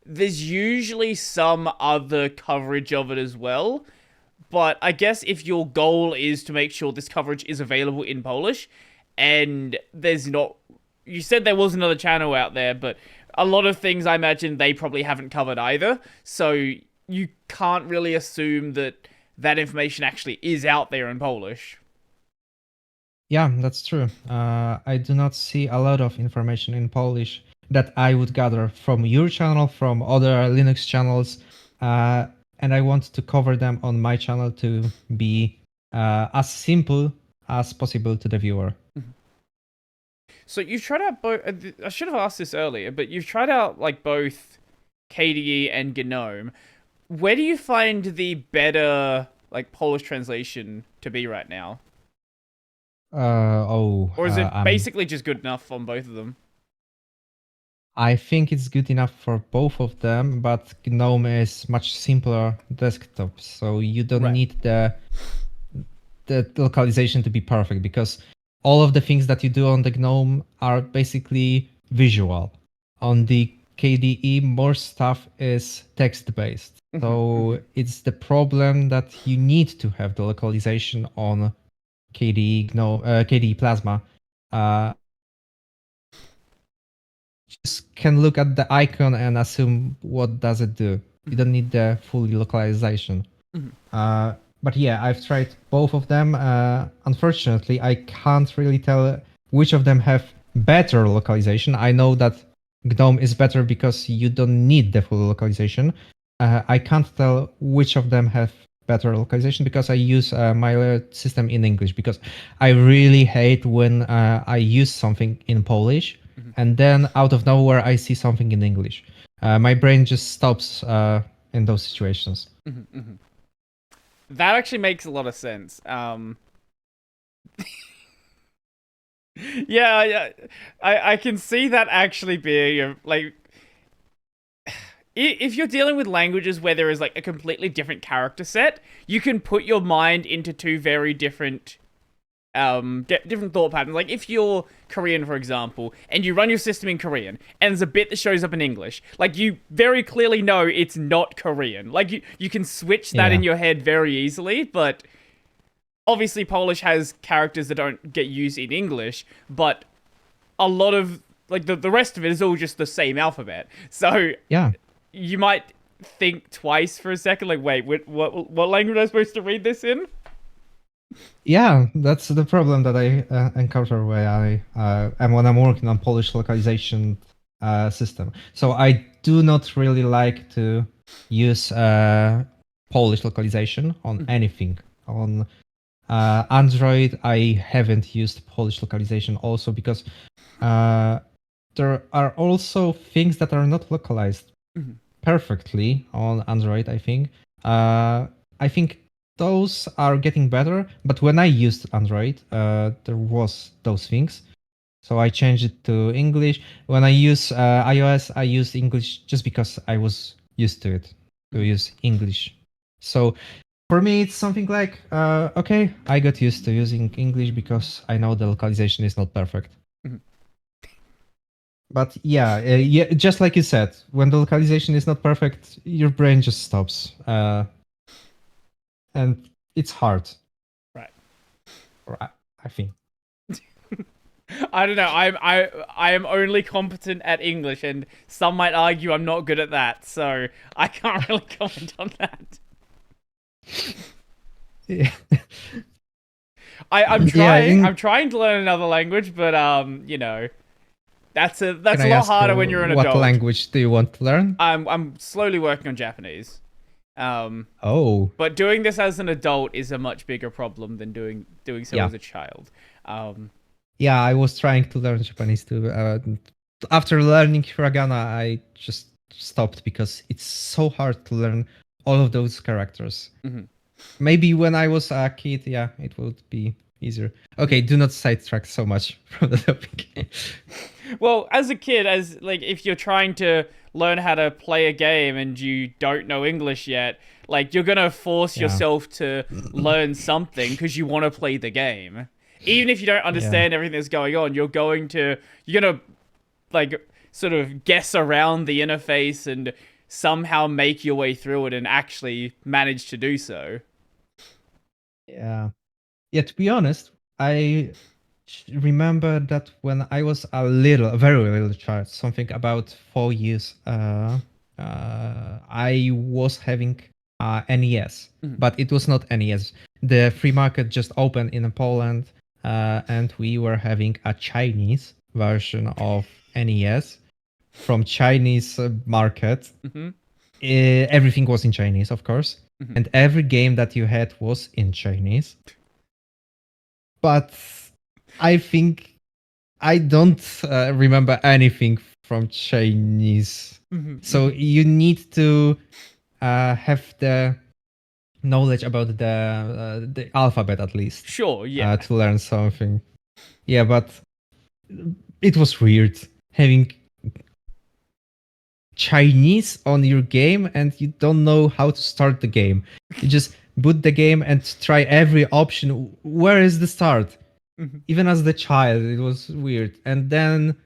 there's usually some other coverage of it as well. But I guess if your goal is to make sure this coverage is available in Polish, and there's not... You said there was another channel out there, but a lot of things I imagine they probably haven't covered either. So you can't really assume that that information actually is out there in Polish. Yeah, that's true. I do not see a lot of information in Polish that I would gather from your channel, from other Linux channels, and I want to cover them on my channel to be as simple as possible to the viewer. So you've tried out both... I should have asked this earlier, but you've tried out like both KDE and GNOME. Where do you find the better like Polish translation to be right now? Or is it basically just good enough on both of them? I think it's good enough for both of them, but GNOME is much simpler desktop, so you don't need the localization to be perfect, because all of the things that you do on the GNOME are basically visual. On the KDE, more stuff is text-based. So it's the problem that you need to have the localization on KDE, KDE Plasma. Just can look at the icon and assume what does it do. You don't need the full localization. But yeah, I've tried both of them. Unfortunately, I can't really tell which of them have better localization. I know that GNOME is better because you don't need the full localization. I can't tell which of them have better localization because I use my system in English, because I really hate when I use something in Polish and then out of nowhere I see something in English. My brain just stops in those situations. That actually makes a lot of sense. Yeah, I can see that actually being like, if you're dealing with languages where there is like a completely different character set, you can put your mind into two very different different thought patterns. Like if you're Korean, for example, and you run your system in Korean, and there's a bit that shows up in English, like you very clearly know it's not Korean. Like you can switch that in your head very easily, but obviously Polish has characters that don't get used in English, but a lot of like the rest of it is all just the same alphabet. So yeah, you might think twice for a second, like, wait, what language am I supposed to read this in? Yeah, that's the problem that I encounter when I'm working on Polish localization system. So I do not really like to use Polish localization on anything. On Android, I haven't used Polish localization also because there are also things that are not localized perfectly on Android, I think. I think those are getting better, but when I used Android, there was those things. So I changed it to English. When I use iOS, I used English just because I was used to it, to use English. So for me, it's something like, okay, I got used to using English because I know the localization is not perfect. But yeah, just like you said, when the localization is not perfect, your brain just stops. And it's hard. Right. I think. I don't know. I am only competent at English, and some might argue I'm not good at that, so I can't really comment on that. Yeah. I'm trying. I'm trying to learn another language, but you know, that's a lot harder when you're an adult. What language do you want to learn? I'm slowly working on Japanese. Oh. But doing this as an adult is a much bigger problem than doing so as a child. Yeah, I was trying to learn Japanese too. After learning hiragana, I just stopped because it's so hard to learn all of those characters. Maybe when I was a kid, yeah, it would be easier. Okay, do not sidetrack so much from the topic. Well, as a kid, as like if you're trying to learn how to play a game and you don't know English yet, like you're gonna force Yeah. yourself to learn something because you want to play the game. Even if you don't Yeah. understand everything that's going on, you're gonna like sort of guess around the interface and somehow make your way through it and actually manage to do so. Yeah. Yeah, to be honest, I remember that when I was a very little child, something about 4 years, I was having NES, Mhm. but it was not NES. The free market just opened in Poland, and we were having a Chinese version of NES from Chinese market. Mhm. Everything was in Chinese, of course, Mhm. and every game that you had was in Chinese. But I think I don't remember anything from Chinese. Mhm. So Mhm. you need to have the knowledge about the alphabet at least Sure. Yeah. to learn something. Yeah, but it was weird having Chinese on your game and you don't know how to start the game. You just boot the game and try every option. Where is the start? Mhm. Even as the child, it was weird. And then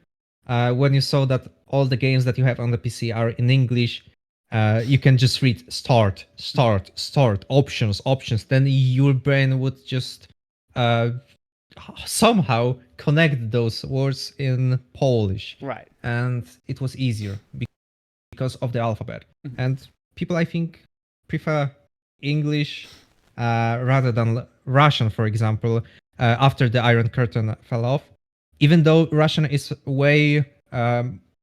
when you saw that all the games that you have on the PC are in English, you can just read start, start, start, options, options. Then your brain would just uh, somehow connect those words in Polish. Right. And it was easier because of the alphabet. Mhm. And people, I think, prefer English rather than Russian, for example, after the Iron Curtain fell off. Even though Russian is way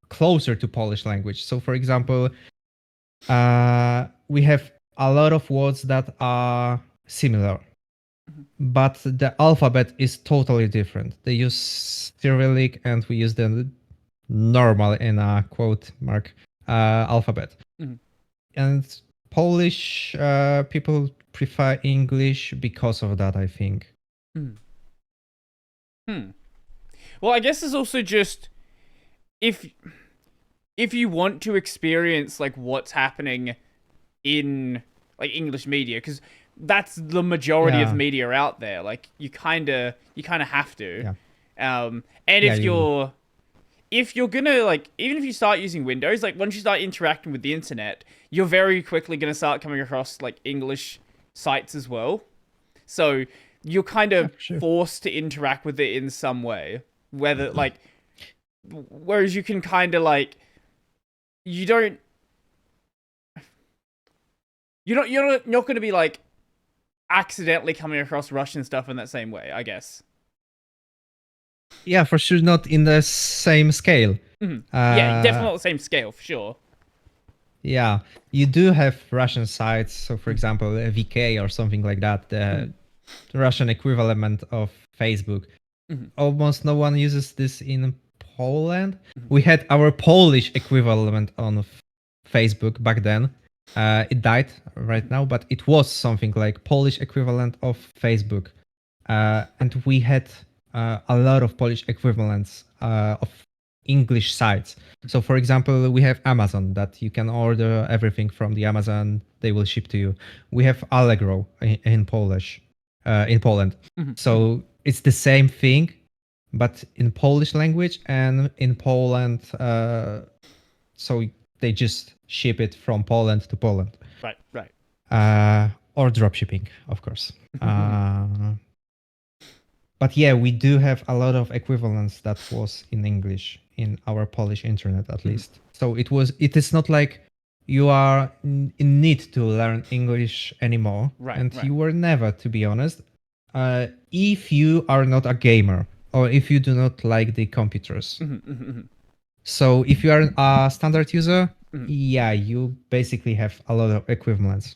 closer to Polish language. So, for example, we have a lot of words that are similar, but the alphabet is totally different. They use Cyrillic, and we use the normal in a quote mark alphabet. Mhm. And Polish people prefer English because of that, I think. Hmm. Hmm. Well, I guess it's also just if if you want to experience like what's happening in like English media, because that's the majority of Yeah, media out there. Like you kind of have to. yeah, And yeah, you do. if you're gonna like even if you start using Windows, like once you start interacting with the internet, you're very quickly gonna start coming across like English sites as well. So you're kind Yeah, of for sure. forced to interact with it in some way. Whether like whereas you can kind of like you don't you're not going to be like accidentally coming across Russian stuff in that same way, I guess. Yeah, for sure, not in the same scale. Yeah, definitely Uh, not the same scale for sure. yeah, you do have Russian sites. So, for example, VK or something like that, the Russian equivalent of Facebook. Almost no one uses this in Poland. We had our Polish equivalent on Facebook back then. It died right now, but it was something like Polish equivalent of Facebook. And we had a lot of Polish equivalents of English sites. So, for example, we have Amazon that you can order everything from the Amazon; they will ship to you. We have Allegro in Polish, in Poland. So it's the same thing, but in Polish language and in Poland. So they just ship it from Poland to Poland, Right, right. or drop shipping, of course. But yeah, we do have a lot of equivalents that was in English in our Polish internet, at least. So it is not like you are in need to learn English anymore, Right, and right. you were never, to be honest. If you are not a gamer or if you do not like the computers. So if you are a standard user, yeah, you basically have a lot of equivalents.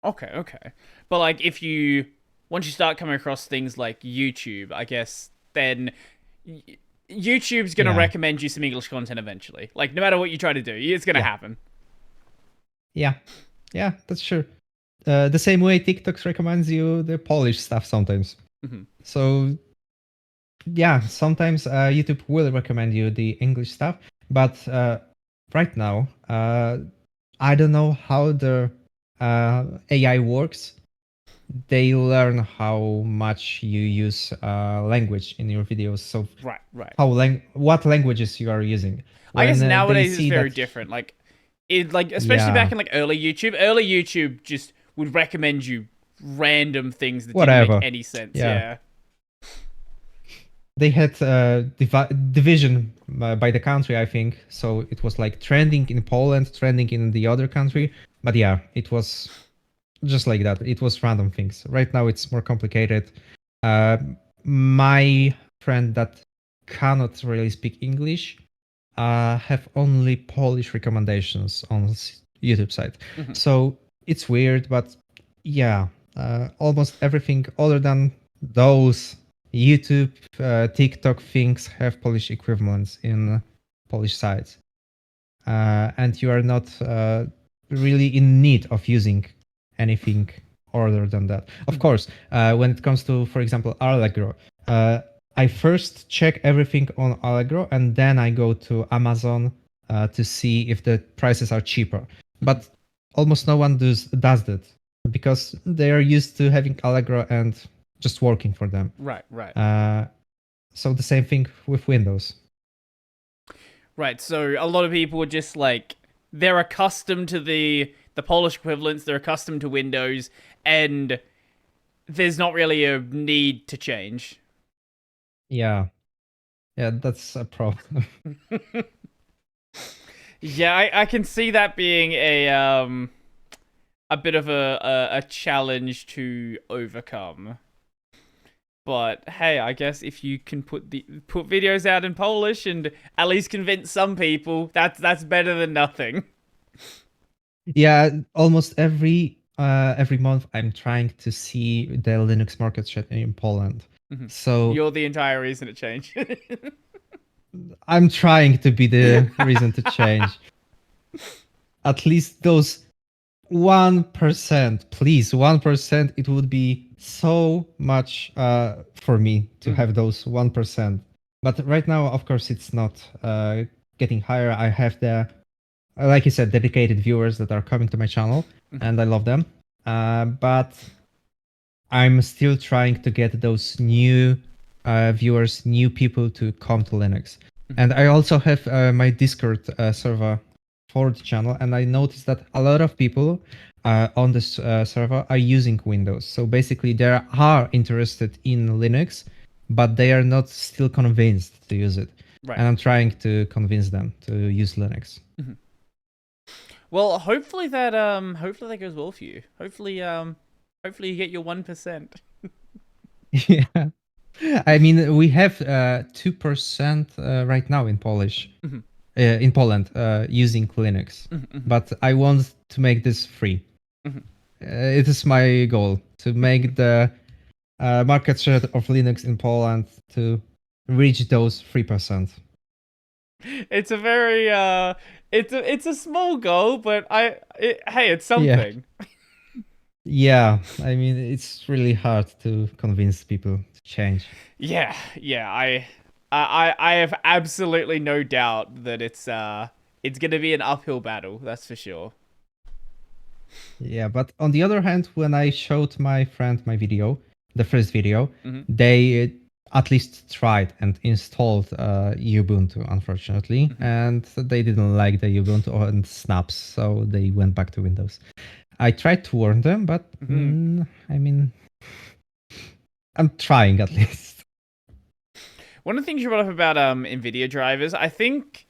Okay, okay. But like if you once you start coming across things like YouTube, I guess then YouTube's going to Yeah. recommend you some English content eventually. Like no matter what you try to do, it's going to Yeah. happen. Yeah. Yeah, that's true. The same way TikTok recommends you the Polish stuff sometimes. So yeah, sometimes YouTube will recommend you the English stuff, but right now, I don't know how the AI works. They learn how much you use language in your videos. So Right, right. what languages you are using. I guess When they nowadays it's see very that, different. Like, it like especially back yeah, in like early YouTube. Early YouTube just would recommend you random things that didn't make whatever. any sense. Yeah, Yeah. they had division by the country, I think. So it was like trending in Poland, trending in the other country. But yeah, it was just like that. It was random things. Right now it's more complicated. Uh, my friend that cannot really speak English have only Polish recommendations on YouTube site. So it's weird, but yeah, almost everything other than those YouTube, TikTok things have Polish equivalents in Polish sites. And you are not really in need of using anything other than that. Of course, when it comes to, for example, Allegro, I first check everything on Allegro and then I go to Amazon to see if the prices are cheaper. But almost no one does that because they are used to having Allegro and just working for them. Right, right. So the same thing with Windows. Right. So a lot of people are just like they're accustomed to the Polish equivalents, they're accustomed to Windows, and there's not really a need to change. Yeah, that's a problem. Yeah, I can see that being a bit of a challenge to overcome. But hey, I guess if you can put videos out in Polish and at least convince some people, that's better than nothing. Yeah, almost every month I'm trying to see the Linux market share in Poland. So You're the entire reason it changed. I'm trying to be the reason to change. At least those 1%, please, 1%, it would be so much for me to have those 1%. But right now, of course, it's not getting higher. I have the, like you said, dedicated viewers that are coming to my channel, and I love them. But I'm still trying to get those new viewers, new people to come to Linux. And I also have my Discord server for the channel, and I noticed that a lot of people on this server are using Windows. So basically, they are interested in Linux, but they are not still convinced to use it. Right. And I'm trying to convince them to use Linux. Well, hopefully that goes well for you. Hopefully you get your 1%. Yeah. I mean, we have 2% right now in Polish, in Poland, using Linux. But I want to make this free. It is my goal to make the market share of Linux in Poland to reach those 3%. It's a very it's a small goal, but hey, it's Yeah. something. Yeah, I mean, it's really hard to convince people to change. Yeah, I have absolutely no doubt that it's gonna be an uphill battle. That's for sure. Yeah, but on the other hand, when I showed my friend my video, the first video, they at least tried and installed Ubuntu, unfortunately, and they didn't like the Ubuntu and snaps, so they went back to Windows. I tried to warn them, but I mean, I'm trying at least. One of the things you brought up about NVIDIA drivers, I think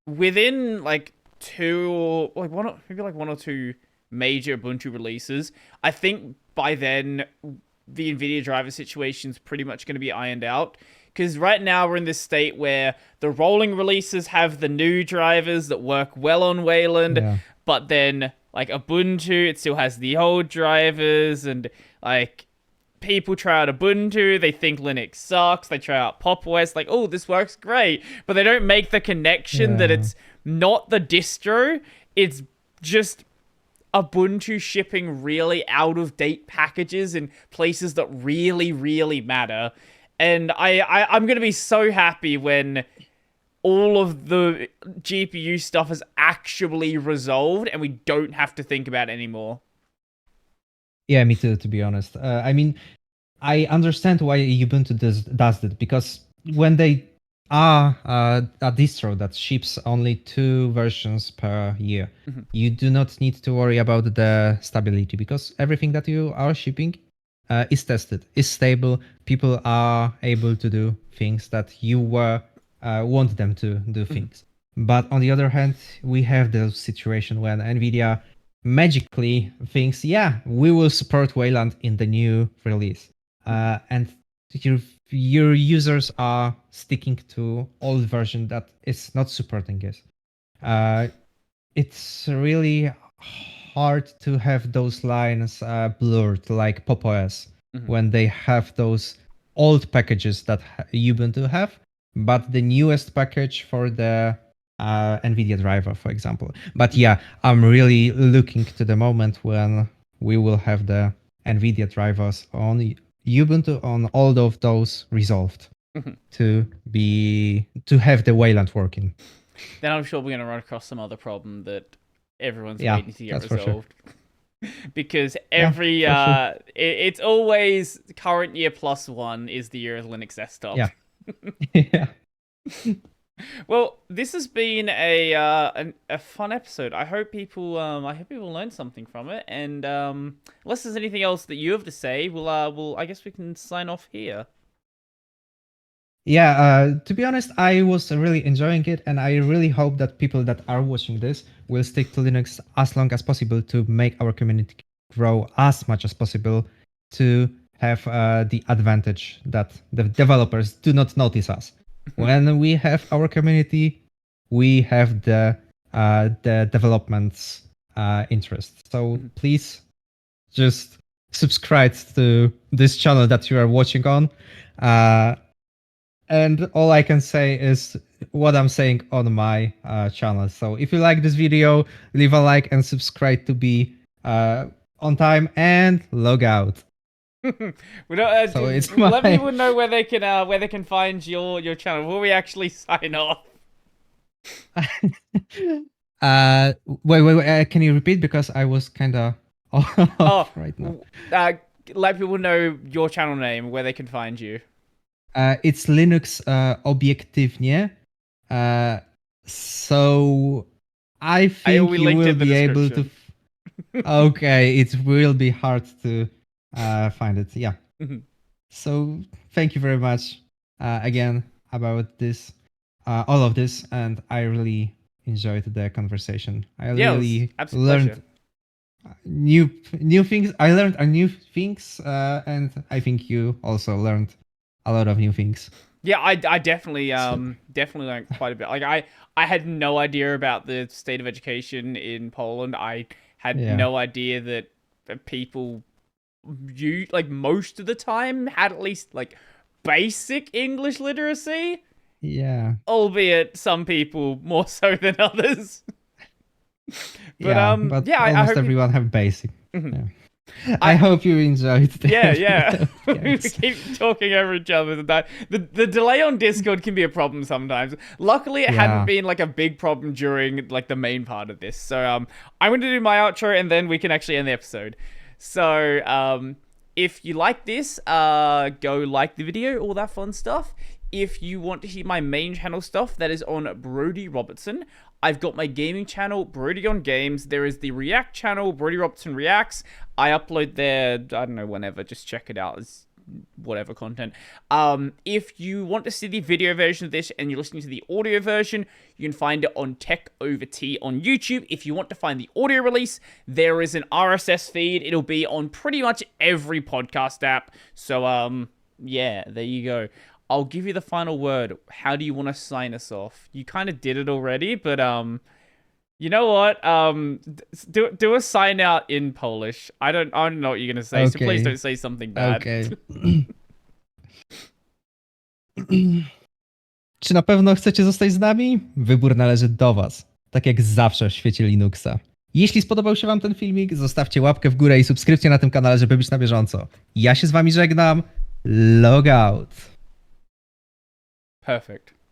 within like one or two major Ubuntu releases, I think by then the NVIDIA driver situation is pretty much going to be ironed out. Because right now we're in this state where the rolling releases have the new drivers that work well on Wayland, but then like Ubuntu, it still has the old drivers, and like people try out Ubuntu, they think Linux sucks, they try out Pop! OS, like, oh, this works great, but they don't make the connection that it's not the distro, it's just Ubuntu shipping really out of date packages in places that really, really matter. And I'm gonna be so happy when all of the GPU stuff is actually resolved and we don't have to think about it anymore. Yeah, me too, to be honest. I mean, I understand why Ubuntu does it, because when they are a distro that ships only 2 versions per year, you do not need to worry about the stability, because everything that you are shipping is tested, is stable. People are able to do things that you want them to do things. But on the other hand, we have the situation when NVIDIA magically thinks, yeah, we will support Wayland in the new release. And your users are sticking to old version that is not supporting this. It's really hard to have those lines blurred like Pop! OS when they have those old packages that Ubuntu have, but the newest package for the NVIDIA driver, for example. But yeah, I'm really looking to the moment when we will have the NVIDIA drivers on Ubuntu, on all of those resolved to have the Wayland working. Then I'm sure we're going to run across some other problem that everyone's waiting to get resolved. Sure. Because every it's always current year +1 is the year of Linux desktop. Yeah. Yeah. Well, this has been a fun episode. I hope people learned something from it. And unless there's anything else that you have to say, we'll I guess we can sign off here. Yeah, to be honest, I was really enjoying it, and I really hope that people that are watching this will stick to Linux as long as possible to make our community grow as much as possible, to have the advantage that the developers do not notice us. When we have our community, we have the development's interest. So please just subscribe to this channel that you are watching on. And all I can say is what I'm saying on my channel. So if you like this video, leave a like and subscribe to be on time and log out. We don't. So let people know where they can find your channel. Will we actually sign off? Wait. Can you repeat, because I was kind of off right now. Let people know your channel name, where they can find you. It's Linux Obiektywnie. So I think you will be able to. Okay, it will be hard to find it. Yeah. So thank you very much again about this, all of this, and I really enjoyed the conversation. I really learned new things. I learned new things, and I think you also learned a lot of new things. Yeah, I definitely definitely learned quite a bit. Like I had no idea about the state of education in Poland. I had no idea that people most of the time had at least basic English literacy. Yeah. Albeit some people more so than others. But almost everyone have basic. Yeah. I hope you enjoyed it. Yeah. We keep talking over each other. The delay on Discord can be a problem sometimes. Luckily, it hadn't been a big problem during the main part of this. So I'm going to do my outro and then we can actually end the episode. So if you like this, go like the video, all that fun stuff. If you want to hear my main channel stuff, that is on Brody Robertson. I've got my gaming channel, Brody on Games. There is the React channel, Brody Robertson Reacts. I upload there, I don't know, whenever. Just check it out. It's whatever content. If you want to see the video version of this and you're listening to the audio version, you can find it on Tech Over Tea on YouTube. If you want to find the audio release, there is an RSS feed. It'll be on pretty much every podcast app. So, yeah, there you go. I'll give you the final word. How do you want to sign us off? You kind of did it already, but you know what? Do a sign out in Polish. I don't know what you're gonna say, so please don't say something bad. Okay. Czy na pewno chcecie zostać z nami? Wybór należy do was. Tak jak zawsze w świecie Linuxa. Jeśli spodobał się wam ten filmik, zostawcie łapkę w górę i subskrypcję na tym kanale, żeby być na bieżąco. Ja się z wami żegnam. Logout. Perfect.